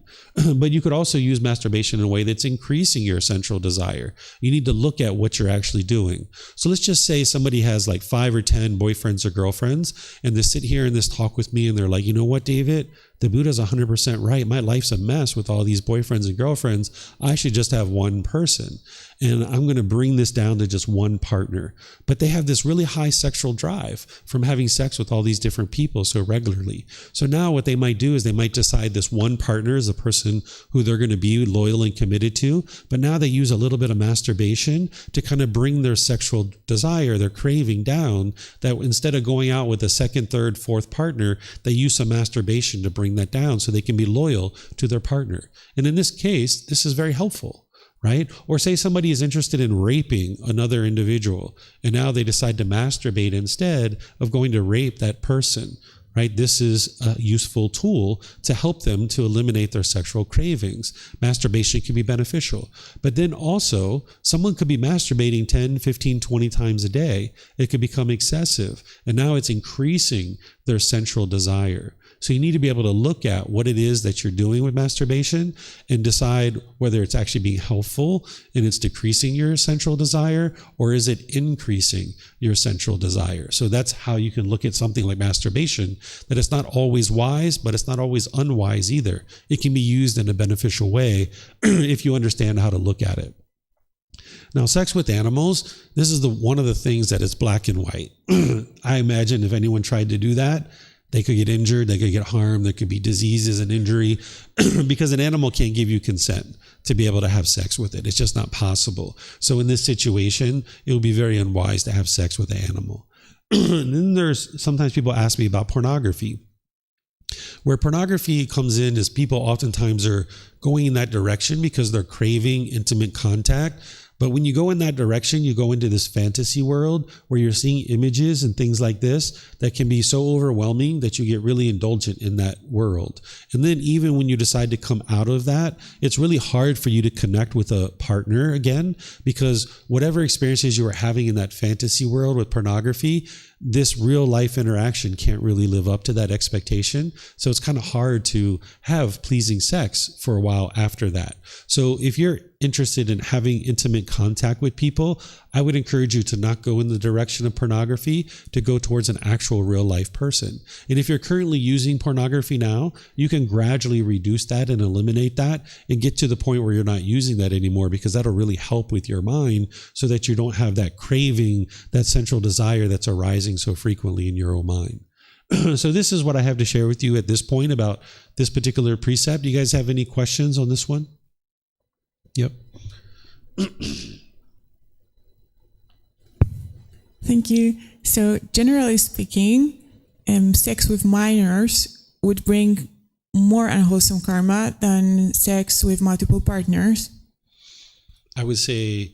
But you could also use masturbation in a way that's increasing your sensual desire. You need to look at what you're actually doing. So let's just say somebody has like 5 or 10 boyfriends or girlfriends, and they sit here in this talk with me and they're like, you know what, David? The Buddha's 100% right. My life's a mess with all these boyfriends and girlfriends. I should just have one person. And I'm going to bring this down to just one partner. But they have this really high sexual drive from having sex with all these different people so regularly. So now what they might do is they might decide this one partner is a person who they're going to be loyal and committed to. But now they use a little bit of masturbation to kind of bring their sexual desire, their craving down, that instead of going out with a second, third, fourth partner, they use some masturbation to bring that down so they can be loyal to their partner. And in this case, this is very helpful, right? Or say somebody is interested in raping another individual, and now they decide to masturbate instead of going to rape that person, right? This is a useful tool to help them to eliminate their sexual cravings. Masturbation can be beneficial. But then also, someone could be masturbating 10, 15, 20 times a day. It could become excessive, and now it's increasing their sensual desire. So you need to be able to look at what it is that you're doing with masturbation and decide whether it's actually being helpful and it's decreasing your sensual desire, or is it increasing your sensual desire. So that's how you can look at something like masturbation, that it's not always wise, but it's not always unwise either. It can be used in a beneficial way if you understand how to look at it. Now, sex with animals, this is one of the things that is black and white. I imagine if anyone tried to do that, they could get injured, they could get harmed, there could be diseases and injury because an animal can't give you consent to be able to have sex with it. It's just not possible. So in this situation, it would be very unwise to have sex with an animal. And then sometimes people ask me about pornography. Where pornography comes in is people oftentimes are going in that direction because they're craving intimate contact. But when you go in that direction, you go into this fantasy world where you're seeing images and things like this that can be so overwhelming that you get really indulgent in that world. And then even when you decide to come out of that, it's really hard for you to connect with a partner again, because whatever experiences you were having in that fantasy world with pornography, this real life interaction can't really live up to that expectation. So it's kind of hard to have pleasing sex for a while after that. So if you're interested in having intimate contact with people, I would encourage you to not go in the direction of pornography, to go towards an actual real life person. And if you're currently using pornography now, you can gradually reduce that and eliminate that and get to the point where you're not using that anymore, because that'll really help with your mind so that you don't have that craving, that sensual desire that's arising so frequently in your own mind. So this is what I have to share with you at this point about this particular precept. Do you guys have any questions on this one? Yep. Thank you. So generally speaking, sex with minors would bring more unwholesome karma than sex with multiple partners. I would say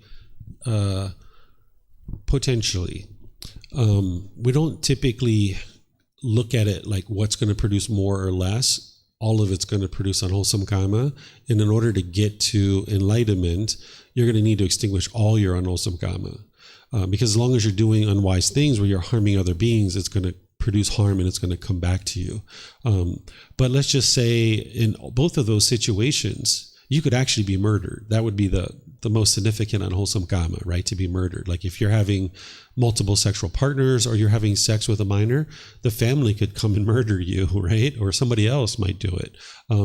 potentially. We don't typically look at it like what's going to produce more or less. All of it's going to produce unwholesome karma. And in order to get to enlightenment, you're going to need to extinguish all your unwholesome karma. Because as long as you're doing unwise things where you're harming other beings, it's going to produce harm and it's going to come back to you. But let's just say in both of those situations, you could actually be murdered. That would be the most significant unwholesome karma, right? To be murdered. Like if you're having multiple sexual partners or you're having sex with a minor, the family could come and murder you, right? Or somebody else might do it.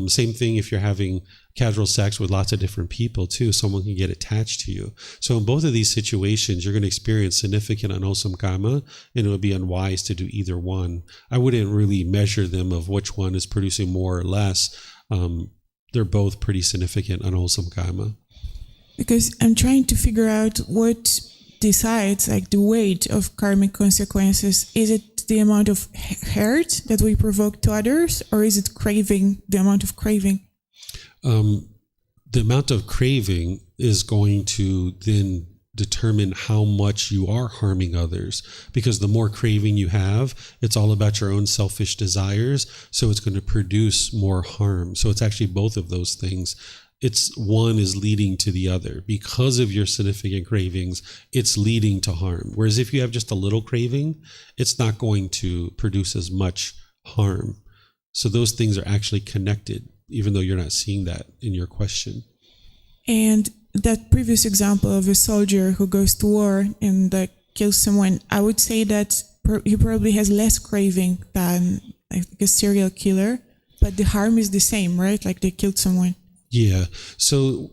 Same thing if you're having casual sex with lots of different people too. Someone can get attached to you. So in both of these situations, you're going to experience significant unwholesome karma, and it would be unwise to do either one. I wouldn't really measure them of which one is producing more or less. They're both pretty significant unwholesome karma. Because I'm trying to figure out what decides like the weight of karmic consequences. Is it the amount of hurt that we provoke to others, or is it craving, the amount of craving? The amount of craving is going to then determine how much you are harming others, because the more craving you have, it's all about your own selfish desires, so it's going to produce more harm. So it's actually both of those things. It's one is leading to the other. Because of your significant cravings, it's leading to harm. Whereas if you have just a little craving, it's not going to produce as much harm. So those things are actually connected, even though you're not seeing that in your question. And that previous example of a soldier who goes to war and kills someone, I would say that he probably has less craving than like a serial killer, but the harm is the same, right? Like they killed someone. Yeah. So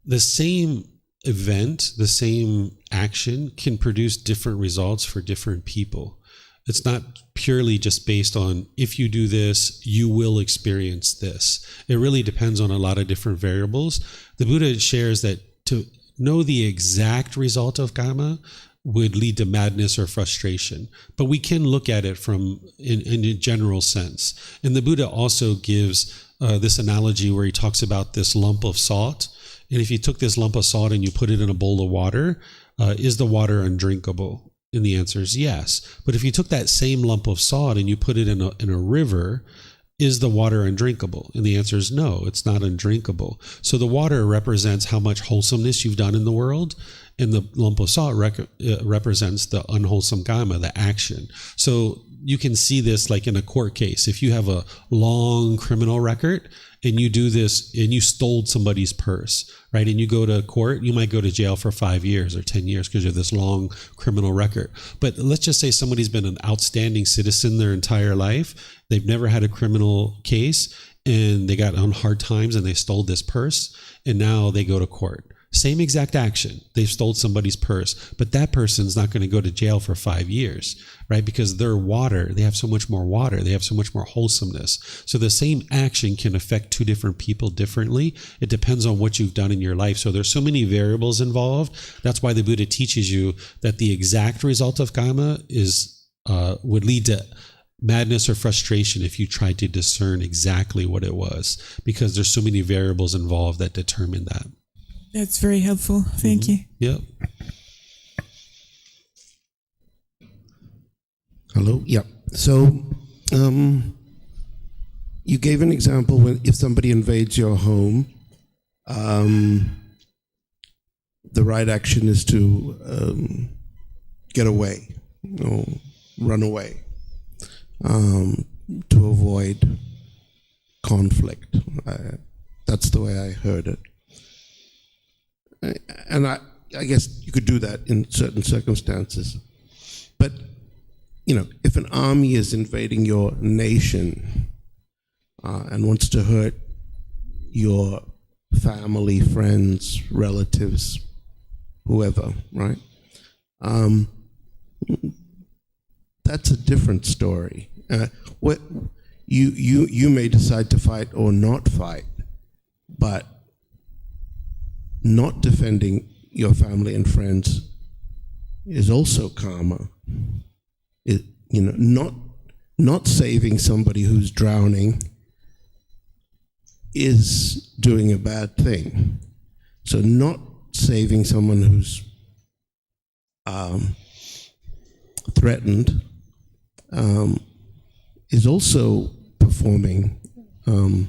the same event, the same action can produce different results for different people. It's not purely just based on if you do this, you will experience this. It really depends on a lot of different variables. The Buddha shares that to know the exact result of karma would lead to madness or frustration. But we can look at it from in a general sense. And the Buddha also gives this analogy where he talks about this lump of salt. And if you took this lump of salt and you put it in a bowl of water, is the water undrinkable? And the answer is yes. But if you took that same lump of salt and you put it in a river, is the water undrinkable? And the answer is no, it's not undrinkable. So the water represents how much wholesomeness you've done in the world, and the lump of salt represents the unwholesome karma, the action. So you can see this like in a court case. If you have a long criminal record and you do this and you stole somebody's purse, right? And you go to court, you might go to jail for 5 years or 10 years because you have this long criminal record. But let's just say somebody's been an outstanding citizen their entire life. They've never had a criminal case and they got on hard times and they stole this purse and now they go to court. Same exact action. They've stole somebody's purse, but that person's not going to go to jail for 5 years, right? Because their water, they have so much more water. They have so much more wholesomeness. So the same action can affect two different people differently. It depends on what you've done in your life. So there's so many variables involved. That's why the Buddha teaches you that the exact result of karma would lead to madness or frustration if you tried to discern exactly what it was, because there's so many variables involved that determine that. That's very helpful. Thank you. Yep. Hello? Yeah. So, you gave an example when if somebody invades your home, the right action is to get away or run away to avoid conflict. That's the way I heard it. And I guess you could do that in certain circumstances. But, if an army is invading your nation and wants to hurt your family, friends, relatives, whoever, right? That's a different story. What you may decide to fight or not fight, but not defending your family and friends is also karma. Not saving somebody who's drowning is doing a bad thing. So not saving someone who's threatened is also performing, an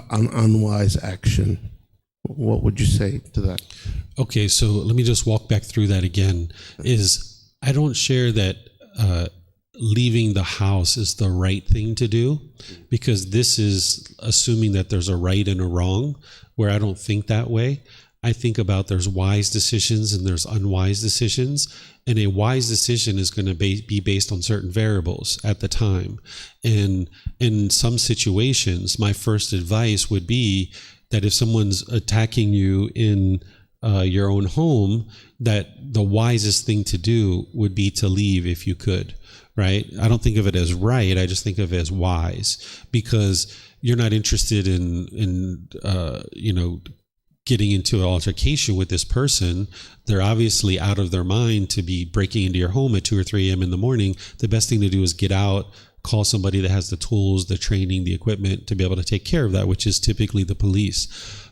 unwise action. What would you say to that? Okay, so let me just walk back through that again. I don't share that leaving the house is the right thing to do, because this is assuming that there's a right and a wrong, where I don't think that way. I think about there's wise decisions and there's unwise decisions, and a wise decision is going to be based on certain variables at the time. And in some situations, my first advice would be that if someone's attacking you in your own home, that the wisest thing to do would be to leave if you could, right? I don't think of it as right. I just think of it as wise, because you're not interested in getting into an altercation with this person. They're obviously out of their mind to be breaking into your home at 2 or 3 a.m. in the morning. The best thing to do is get out, call somebody that has the tools, the training, the equipment to be able to take care of that, which is typically the police.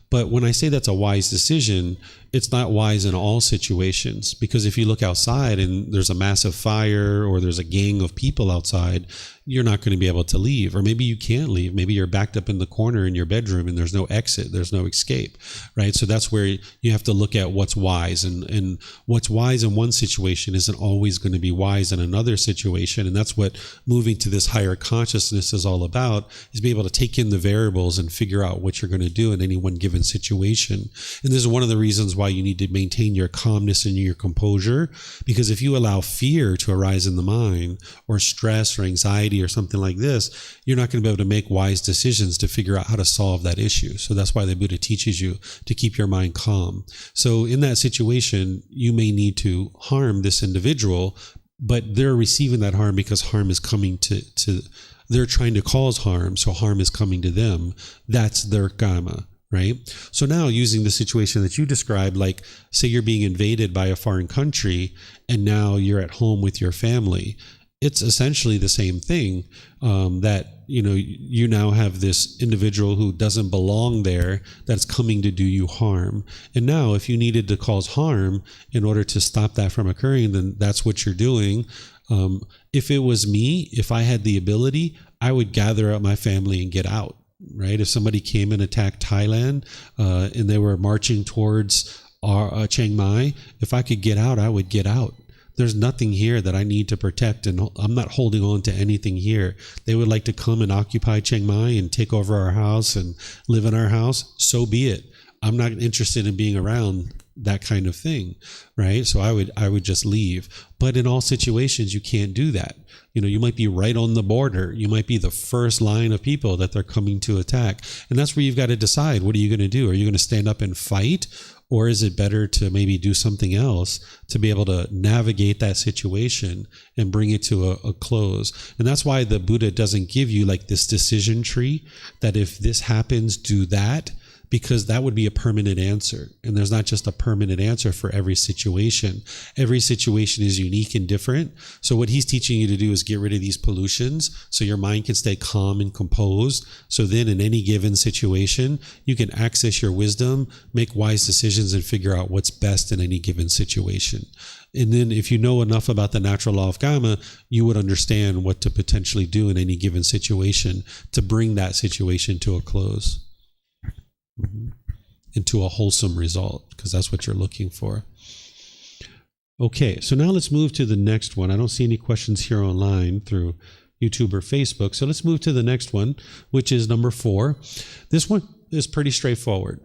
But when I say that's a wise decision, it's not wise in all situations, because if you look outside and there's a massive fire or there's a gang of people outside, you're not going to be able to leave. Or maybe you can't leave. Maybe you're backed up in the corner in your bedroom and there's no exit, there's no escape, right? So that's where you have to look at what's wise, and what's wise in one situation isn't always going to be wise in another situation. And that's what moving to this higher consciousness is all about, is be able to take in the variables and figure out what you're going to do in any one given situation. And this is one of the reasons why you need to maintain your calmness and your composure, because if you allow fear to arise in the mind, or stress or anxiety or something like this, you're not going to be able to make wise decisions to figure out how to solve that issue. So that's why the Buddha teaches you to keep your mind calm. So in that situation, you may need to harm this individual, but they're receiving that harm because harm is coming to they're trying to cause harm, so harm is coming to them. That's their kamma. Right? So now, using the situation that you described, like say you're being invaded by a foreign country and now you're at home with your family, it's essentially the same thing, that you now have this individual who doesn't belong there that's coming to do you harm. And now if you needed to cause harm in order to stop that from occurring, then that's what you're doing. If it was me, if I had the ability, I would gather up my family and get out. Right? If somebody came and attacked Thailand and they were marching towards Chiang Mai, if I could get out, I would get out. There's nothing here that I need to protect, and I'm not holding on to anything here. They would like to come and occupy Chiang Mai and take over our house and live in our house. So be it. I'm not interested in being around that kind of thing, right? So I would just leave. But in all situations, you can't do that. You might be right on the border. You might be the first line of people that they're coming to attack. And that's where you've got to decide, what are you going to do? Are you going to stand up and fight? Or is it better to maybe do something else to be able to navigate that situation and bring it to a close? And that's why the Buddha doesn't give you like this decision tree that if this happens, do that, because that would be a permanent answer. And there's not just a permanent answer for every situation. Every situation is unique and different. So what he's teaching you to do is get rid of these pollutions so your mind can stay calm and composed. So then in any given situation, you can access your wisdom, make wise decisions, and figure out what's best in any given situation. And then if you know enough about the natural law of Kamma, you would understand what to potentially do in any given situation to bring that situation to a close. Into a wholesome result, because that's what you're looking for. Okay, so now let's move to the next one. I don't see any questions here online through YouTube or Facebook, so let's move to the next one, which is number 4. This one is pretty straightforward.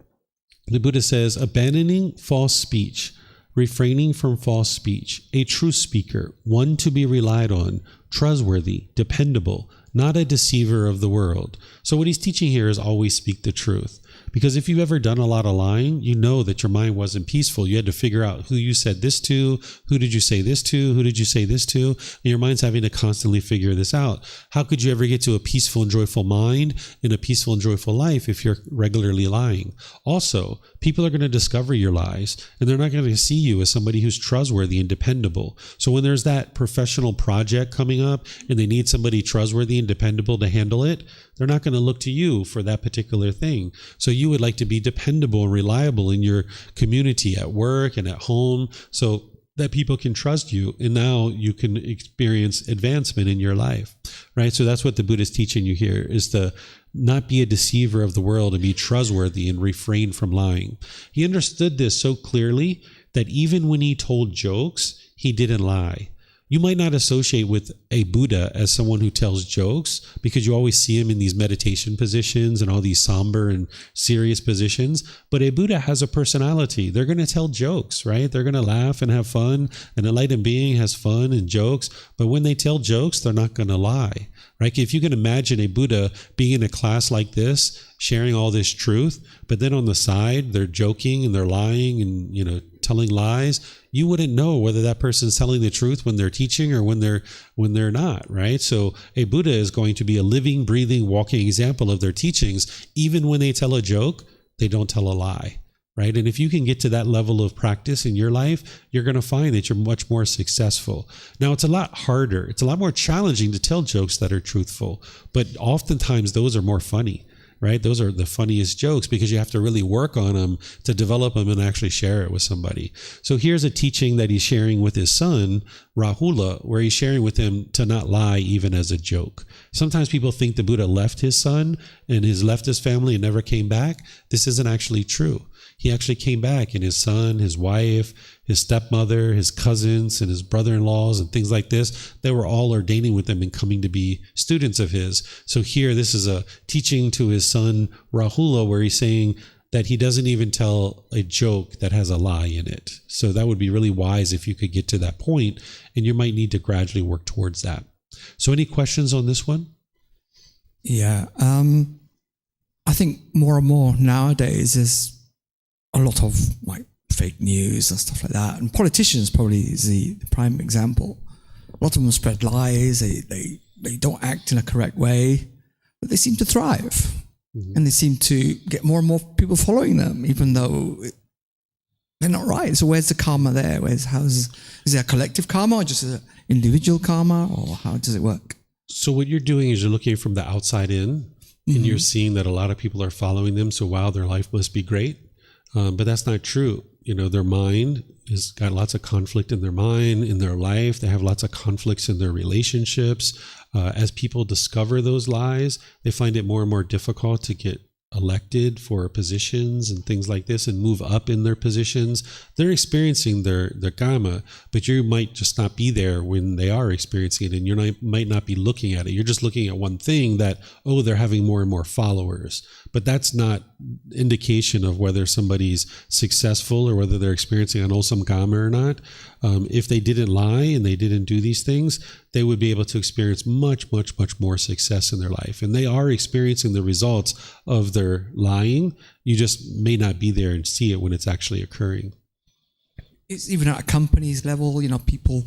The Buddha says, abandoning false speech, refraining from false speech, a true speaker, one to be relied on, trustworthy, dependable, not a deceiver of the world. So what he's teaching here is always speak the truth. Because if you've ever done a lot of lying, you know that your mind wasn't peaceful. You had to figure out who you said this to, who did you say this to, who did you say this to, and your mind's having to constantly figure this out. How could you ever get to a peaceful and joyful mind and a peaceful and joyful life if you're regularly lying? Also, people are going to discover your lies, and they're not going to see you as somebody who's trustworthy and dependable. So when there's that professional project coming up and they need somebody trustworthy and dependable to handle it, they're not going to look to you for that particular thing. So you would like to be dependable and reliable in your community, at work and at home. So that people can trust you, and now you can experience advancement in your life, right? So that's what the Buddha is teaching you here, is to not be a deceiver of the world and be trustworthy and refrain from lying. He understood this so clearly that even when he told jokes, he didn't lie. You might not associate with a Buddha as someone who tells jokes because you always see him in these meditation positions and all these somber and serious positions. But a Buddha has a personality. They're going to tell jokes, right? They're going to laugh and have fun. An enlightened being has fun and jokes. But when they tell jokes, they're not going to lie, right? If you can imagine a Buddha being in a class like this, sharing all this truth, but then on the side, they're joking and they're lying and, telling lies, you wouldn't know whether that person's telling the truth when they're teaching or when they're not, right? So a Buddha is going to be a living, breathing, walking example of their teachings. Even when they tell a joke, they don't tell a lie, right? And if you can get to that level of practice in your life, you're going to find that you're much more successful. Now, it's a lot harder. It's a lot more challenging to tell jokes that are truthful, but oftentimes those are more funny, right? Those are the funniest jokes because you have to really work on them to develop them and actually share it with somebody. So here's a teaching that he's sharing with his son, Rahula, where he's sharing with him to not lie even as a joke. Sometimes people think the Buddha left his son and left his family and never came back. This isn't actually true. He actually came back, and his son, his wife, his stepmother, his cousins, and his brother-in-laws and things like this, they were all ordaining with him and coming to be students of his. So here, this is a teaching to his son, Rahula, where he's saying that he doesn't even tell a joke that has a lie in it. So that would be really wise if you could get to that point, and you might need to gradually work towards that. So any questions on this one? Yeah. I think more and more nowadays is a lot of like fake news and stuff like that. And politicians probably is the prime example. A lot of them spread lies. They don't act in a correct way, but they seem to thrive. Mm-hmm. And they seem to get more and more people following them, even though they're not right. So where's the karma there? Is there a collective karma or just an individual karma, or how does it work? So what you're doing is you're looking from the outside in, and you're seeing that a lot of people are following them. So wow, their life must be great. But that's not true. Their mind has got lots of conflict in their mind, in their life. They have lots of conflicts in their relationships. As people discover those lies, they find it more and more difficult to get elected for positions and things like this and move up in their positions. They're experiencing their Kamma, but you might just not be there when they are experiencing it, and you might not be looking at it. You're just looking at one thing that, they're having more and more followers. But that's not indication of whether somebody's successful or whether they're experiencing unwholesome Kamma or not. If they didn't lie and they didn't do these things, they would be able to experience much, much, much more success in their life. And they are experiencing the results of their lying. You just may not be there and see it when it's actually occurring. It's even at a company's level, people,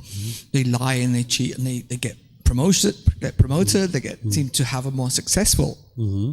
they lie and they cheat and they get promoted, they seem to have a more successful. Mm-hmm.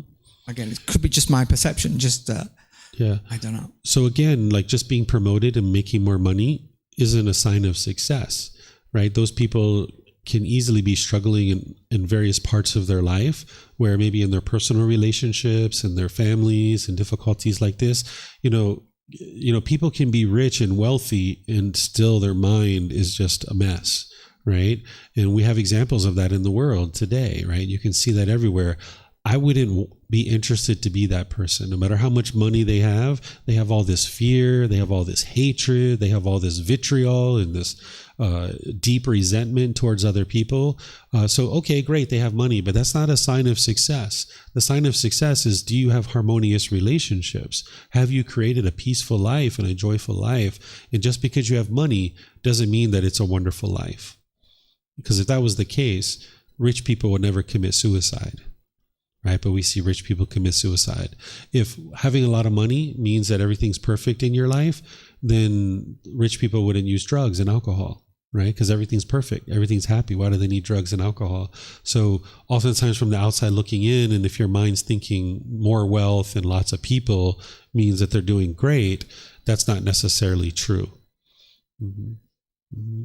Again, it could be just my perception, I don't know. So again, like just being promoted and making more money isn't a sign of success, right? Those people can easily be struggling in various parts of their life, where maybe in their personal relationships and their families and difficulties like this, people can be rich and wealthy and still their mind is just a mess, right? And we have examples of that in the world today, right? You can see that everywhere. I wouldn't be interested to be that person. No matter how much money they have all this fear, they have all this hatred, they have all this vitriol and this deep resentment towards other people. So, okay, great, they have money, but that's not a sign of success. The sign of success is, do you have harmonious relationships? Have you created a peaceful life and a joyful life? And just because you have money doesn't mean that it's a wonderful life. Because if that was the case, rich people would never commit suicide. Right? But we see rich people commit suicide. If having a lot of money means that everything's perfect in your life, then rich people wouldn't use drugs and alcohol, right? Because everything's perfect. Everything's happy. Why do they need drugs and alcohol? So oftentimes from the outside looking in, and if your mind's thinking more wealth and lots of people means that they're doing great, that's not necessarily true. Mm-hmm. Mm-hmm.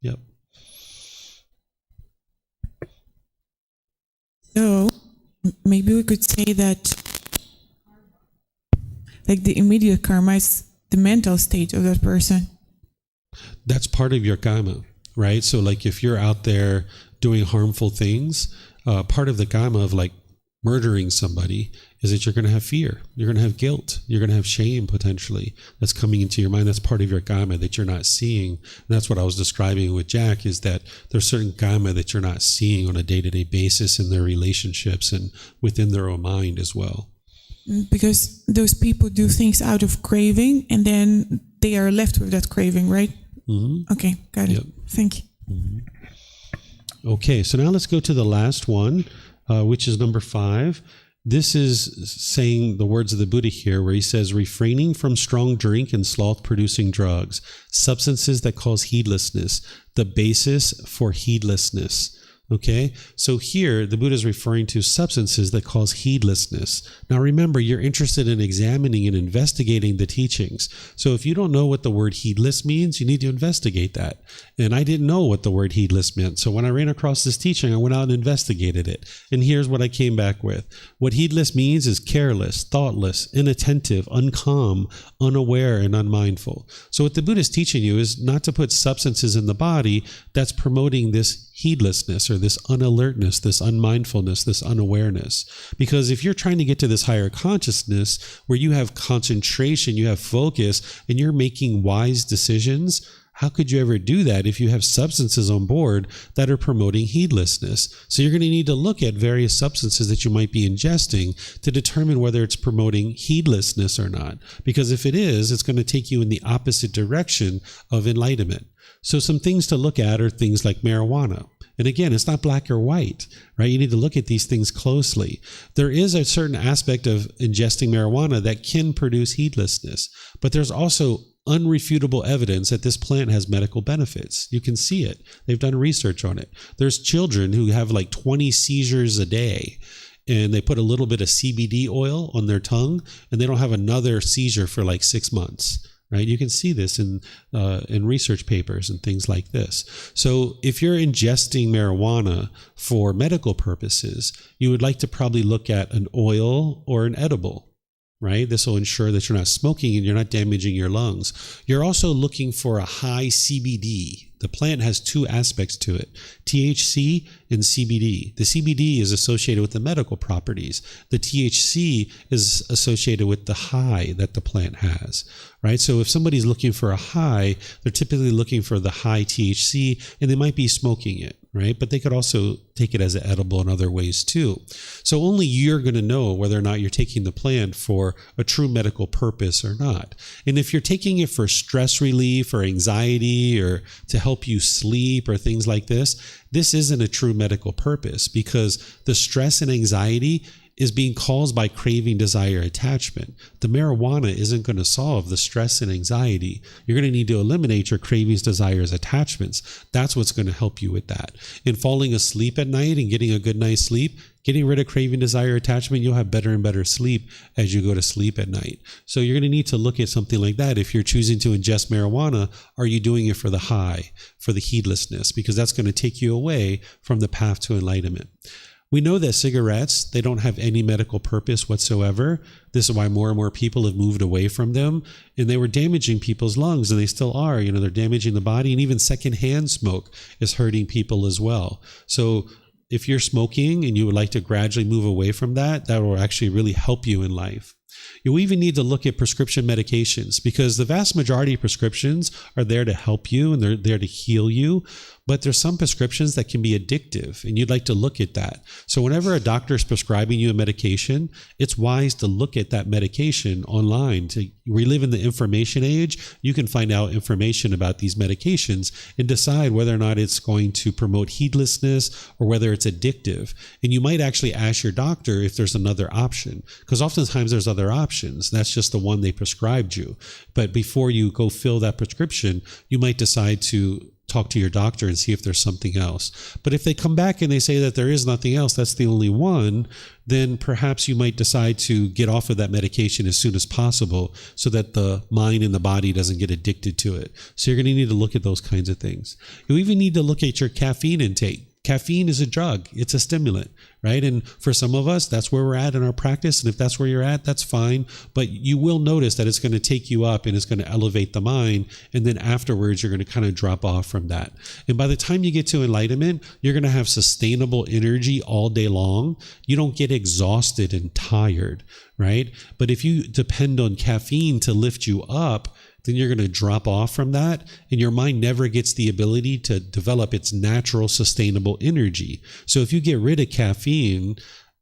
Yep. So maybe we could say that like the immediate karma is the mental state of that person. That's part of your kamma, right? So like if you're out there doing harmful things, part of the kamma of like murdering somebody is that you're going to have fear. You're going to have guilt. You're going to have shame potentially that's coming into your mind. That's part of your kamma that you're not seeing. And that's what I was describing with Jack, is that there's certain kamma that you're not seeing on a day-to-day basis in their relationships and within their own mind as well. Because those people do things out of craving, and then they are left with that craving, right? Mm-hmm. Okay, got it. Yep. Thank you. Mm-hmm. Okay, so now let's go to the last one, which is number 5. This is saying the words of the Buddha here, where he says, refraining from strong drink and sloth-producing drugs, substances that cause heedlessness, the basis for heedlessness. Okay, so here the Buddha is referring to substances that cause heedlessness. Now remember, you're interested in examining and investigating the teachings. So if you don't know what the word heedless means, you need to investigate that. And I didn't know what the word heedless meant. So when I ran across this teaching, I went out and investigated it. And here's what I came back with. What heedless means is careless, thoughtless, inattentive, uncalm, unaware, and unmindful. So what the Buddha is teaching you is not to put substances in the body that's promoting this heedlessness or this unalertness, this unmindfulness, this unawareness. Because if you're trying to get to this higher consciousness where you have concentration, you have focus, and you're making wise decisions, how could you ever do that if you have substances on board that are promoting heedlessness? So you're going to need to look at various substances that you might be ingesting to determine whether it's promoting heedlessness or not. Because if it is, it's going to take you in the opposite direction of enlightenment. So some things to look at are things like marijuana. And again, it's not black or white, right? You need to look at these things closely. There is a certain aspect of ingesting marijuana that can produce heedlessness, but there's also unrefutable evidence that this plant has medical benefits. You can see it. They've done research on it. There's children who have like 20 seizures a day, and they put a little bit of CBD oil on their tongue, and they don't have another seizure for like 6 months. Right? You can see this in research papers and things like this. So if you're ingesting marijuana for medical purposes, you would like to probably look at an oil or an edible. Right? This will ensure that you're not smoking and you're not damaging your lungs. You're also looking for a high CBD. The plant has 2 aspects to it, THC and CBD. The CBD is associated with the medical properties. The THC is associated with the high that the plant has, right? So if somebody's looking for a high, they're typically looking for the high THC, and they might be smoking it, right? But they could also take it as an edible in other ways too. So only you're going to know whether or not you're taking the plant for a true medical purpose or not. And if you're taking it for stress relief or anxiety or to help you sleep or things like this isn't a true medical purpose, because the stress and anxiety is being caused by craving, desire, attachment. The marijuana isn't going to solve the stress and anxiety. You're going to need to eliminate your cravings, desires, attachments. That's what's going to help you with that. In falling asleep at night and getting a good night's sleep, getting rid of craving, desire, attachment, you'll have better and better sleep as you go to sleep at night. So you're going to need to look at something like that. If you're choosing to ingest marijuana, are you doing it for the high, for the heedlessness? Because that's going to take you away from the path to enlightenment. We know that cigarettes, they don't have any medical purpose whatsoever. This is why more and more people have moved away from them. And they were damaging people's lungs, and they still are. You know, they're damaging the body, and even secondhand smoke is hurting people as well. So if you're smoking and you would like to gradually move away from that, that will actually really help you in life. You even need to look at prescription medications, because the vast majority of prescriptions are there to help you and they're there to heal you. But there's some prescriptions that can be addictive, and you'd like to look at that. So whenever a doctor is prescribing you a medication, it's wise to look at that medication online. We live in the information age. You can find out information about these medications and decide whether or not it's going to promote heedlessness or whether it's addictive. And you might actually ask your doctor if there's another option, because oftentimes there's other options. That's just the one they prescribed you. But before you go fill that prescription, you might decide to talk to your doctor and see if there's something else. But if they come back and they say that there is nothing else, that's the only one, then perhaps you might decide to get off of that medication as soon as possible so that the mind and the body doesn't get addicted to it. So you're going to need to look at those kinds of things. You even need to look at your caffeine intake. Caffeine is a drug. It's a stimulant, right? And for some of us, that's where we're at in our practice. And if that's where you're at, that's fine. But you will notice that it's going to take you up and it's going to elevate the mind. And then afterwards, you're going to kind of drop off from that. And by the time you get to enlightenment, you're going to have sustainable energy all day long. You don't get exhausted and tired, right? But if you depend on caffeine to lift you up, then you're going to drop off from that, and your mind never gets the ability to develop its natural sustainable energy. So if you get rid of caffeine,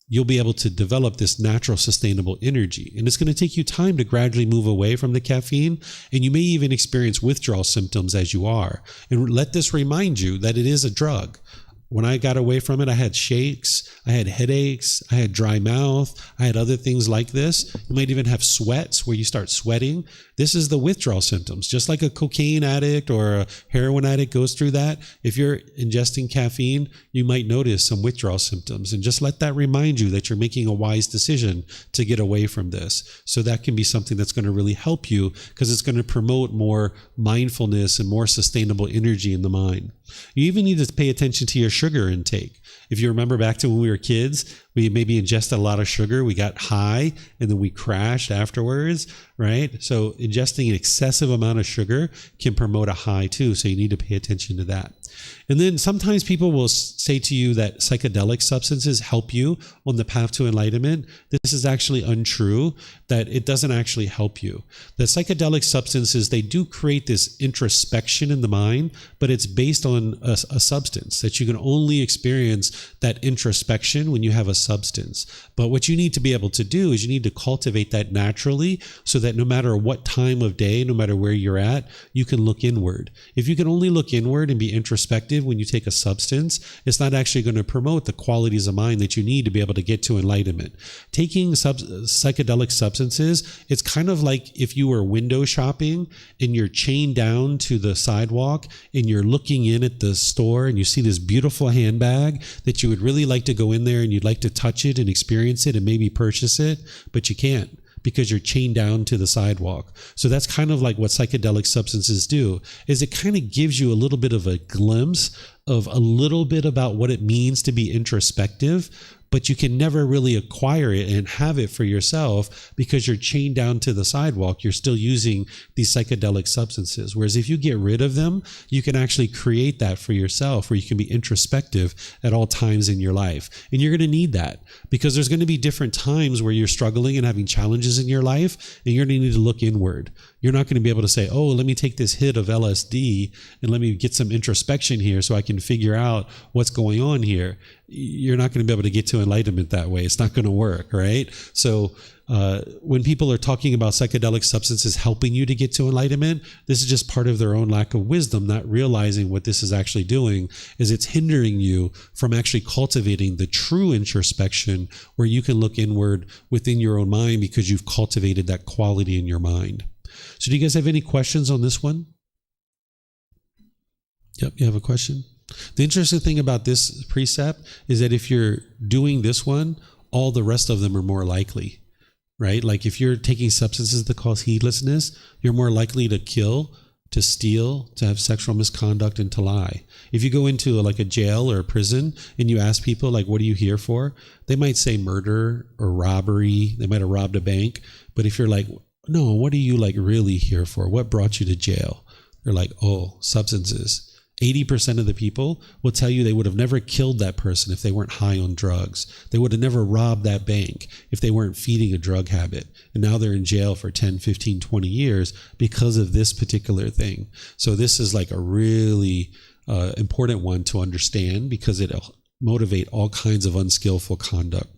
you'll be able to develop this natural sustainable energy. And it's going to take you time to gradually move away from the caffeine, and you may even experience withdrawal symptoms as you are. And let this remind you that it is a drug. When I got away from it, I had shakes, I had headaches, I had dry mouth, I had other things like this. You might even have sweats where you start sweating. This is the withdrawal symptoms. Just like a cocaine addict or a heroin addict goes through that, if you're ingesting caffeine, you might notice some withdrawal symptoms. And just let that remind you that you're making a wise decision to get away from this. So that can be something that's going to really help you, because it's going to promote more mindfulness and more sustainable energy in the mind. You even need to pay attention to your sugar intake. If you remember back to when we were kids, we maybe ingested a lot of sugar, we got high, and then we crashed afterwards, right? So ingesting an excessive amount of sugar can promote a high too, so you need to pay attention to that. And then sometimes people will say to you that psychedelic substances help you on the path to enlightenment. This is actually untrue, that it doesn't actually help you. The psychedelic substances, they do create this introspection in the mind, but it's based on a substance that you can only experience that introspection when you have a substance. But what you need to be able to do is you need to cultivate that naturally, so that no matter what time of day, no matter where you're at, you can look inward. If you can only look inward and be introspective when you take a substance, it's not actually going to promote the qualities of mind that you need to be able to get to enlightenment. Taking psychedelic substances, it's kind of like if you were window shopping and you're chained down to the sidewalk and you're looking in at the store and you see this beautiful handbag that you would really like to go in there and you'd like to touch it and experience it and maybe purchase it, but you can't, because you're chained down to the sidewalk. So that's kind of like what psychedelic substances do, is it kind of gives you a little bit of a glimpse of a little bit about what it means to be introspective, but you can never really acquire it and have it for yourself because you're chained down to the sidewalk. You're still using these psychedelic substances. Whereas if you get rid of them, you can actually create that for yourself, where you can be introspective at all times in your life. And you're going to need that, because there's going to be different times where you're struggling and having challenges in your life, and you're going to need to look inward. You're not going to be able to say, oh, let me take this hit of LSD and let me get some introspection here so I can figure out what's going on here. You're not going to be able to get to enlightenment that way. It's not going to work, right? So when people are talking about psychedelic substances helping you to get to enlightenment, this is just part of their own lack of wisdom, not realizing what this is actually doing is it's hindering you from actually cultivating the true introspection, where you can look inward within your own mind because you've cultivated that quality in your mind. So do you guys have any questions on this one? Yep, you have a question? The interesting thing about this precept is that if you're doing this one, all the rest of them are more likely, right? Like if you're taking substances that cause heedlessness, you're more likely to kill, to steal, to have sexual misconduct, and to lie. If you go into like a jail or a prison and you ask people like, what are you here for? They might say murder or robbery. They might have robbed a bank. But if you're like, no, what are you like really here for? What brought you to jail? They're like, oh, substances. 80% of the people will tell you they would have never killed that person if they weren't high on drugs. They would have never robbed that bank if they weren't feeding a drug habit. And now they're in jail for 10, 15, 20 years because of this particular thing. So this is like a really important one to understand, because it'll motivate all kinds of unskillful conduct.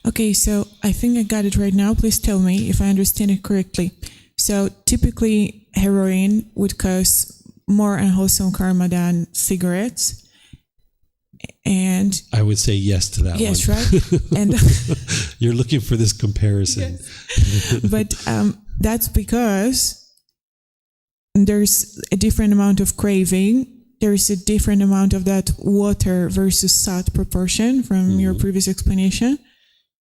Okay, so I think I got it right now. Please tell me if I understand it correctly. So typically heroin would cause more unwholesome karma than cigarettes. And I would say yes to that yes, one. Yes, right? And you're looking for this comparison. Yes. But that's because there's a different amount of craving. There's a different amount of that water versus salt proportion from your previous explanation.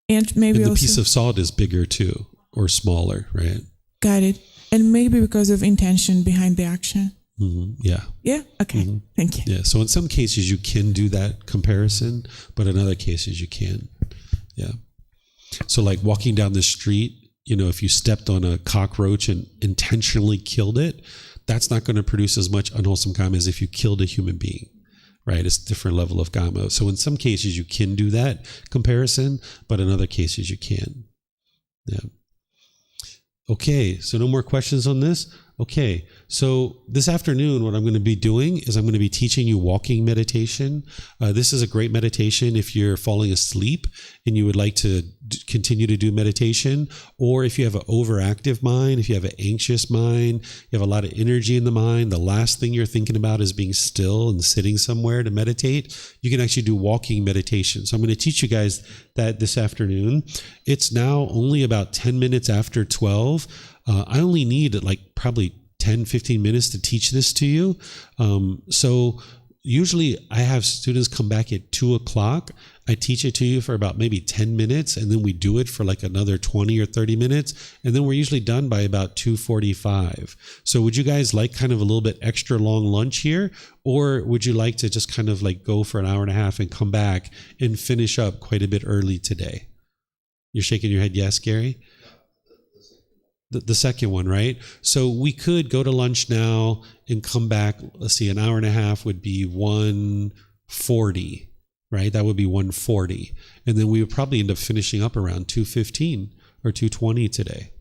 And maybe and the also piece of salt is bigger too, or smaller, right? Got it. And maybe because of intention behind the action. Yeah. Yeah? Okay. Thank you. Yeah. So in some cases you can do that comparison, but in other cases you can't. Yeah. So like walking down the street, if you stepped on a cockroach and intentionally killed it, that's not going to produce as much unwholesome kamma as if you killed a human being, right? It's a different level of kamma. So in some cases you can do that comparison, but in other cases you can't. Yeah. Okay. So no more questions on this? Okay, so this afternoon, what I'm going to be doing is I'm going to be teaching you walking meditation. This is a great meditation if you're falling asleep and you would like to continue to do meditation, or if you have an overactive mind, if you have an anxious mind, you have a lot of energy in the mind, the last thing you're thinking about is being still and sitting somewhere to meditate, you can actually do walking meditation. So I'm going to teach you guys that this afternoon. It's now only about 10 minutes after 12. I only need like probably 10, 15 minutes to teach this to you. So usually I have students come back at 2:00. I teach it to you for about maybe 10 minutes, and then we do it for like another 20 or 30 minutes. And then we're usually done by about 2:45. So would you guys like kind of a little bit extra long lunch here? Or would you like to just kind of like go for an hour and a half and come back and finish up quite a bit early today? You're shaking your head yes, Gary? The second one, right? So we could go to lunch now and come back. Let's see, an hour and a half would be 1:40, right? That would be 1:40. And then we would probably end up finishing up around 2:15 or 2:20 today.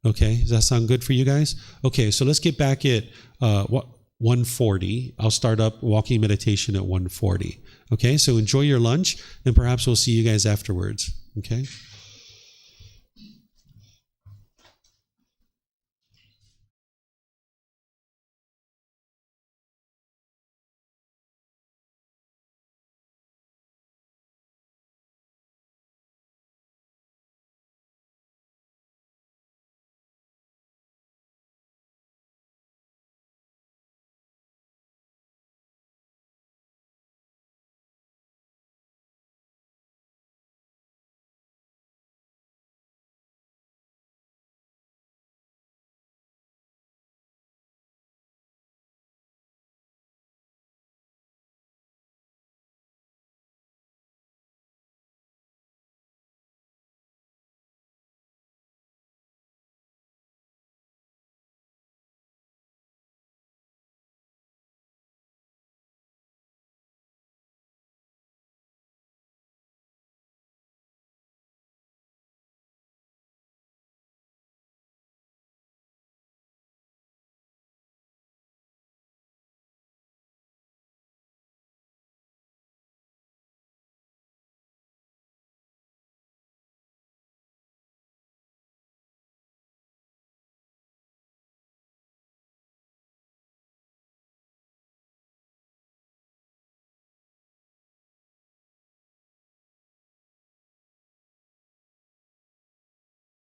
Okay, does that sound good for you guys? Okay, so let's get back at 1:40. I'll start up walking meditation at 1:40. Okay, so enjoy your lunch, and perhaps we'll see you guys afterwards. Okay.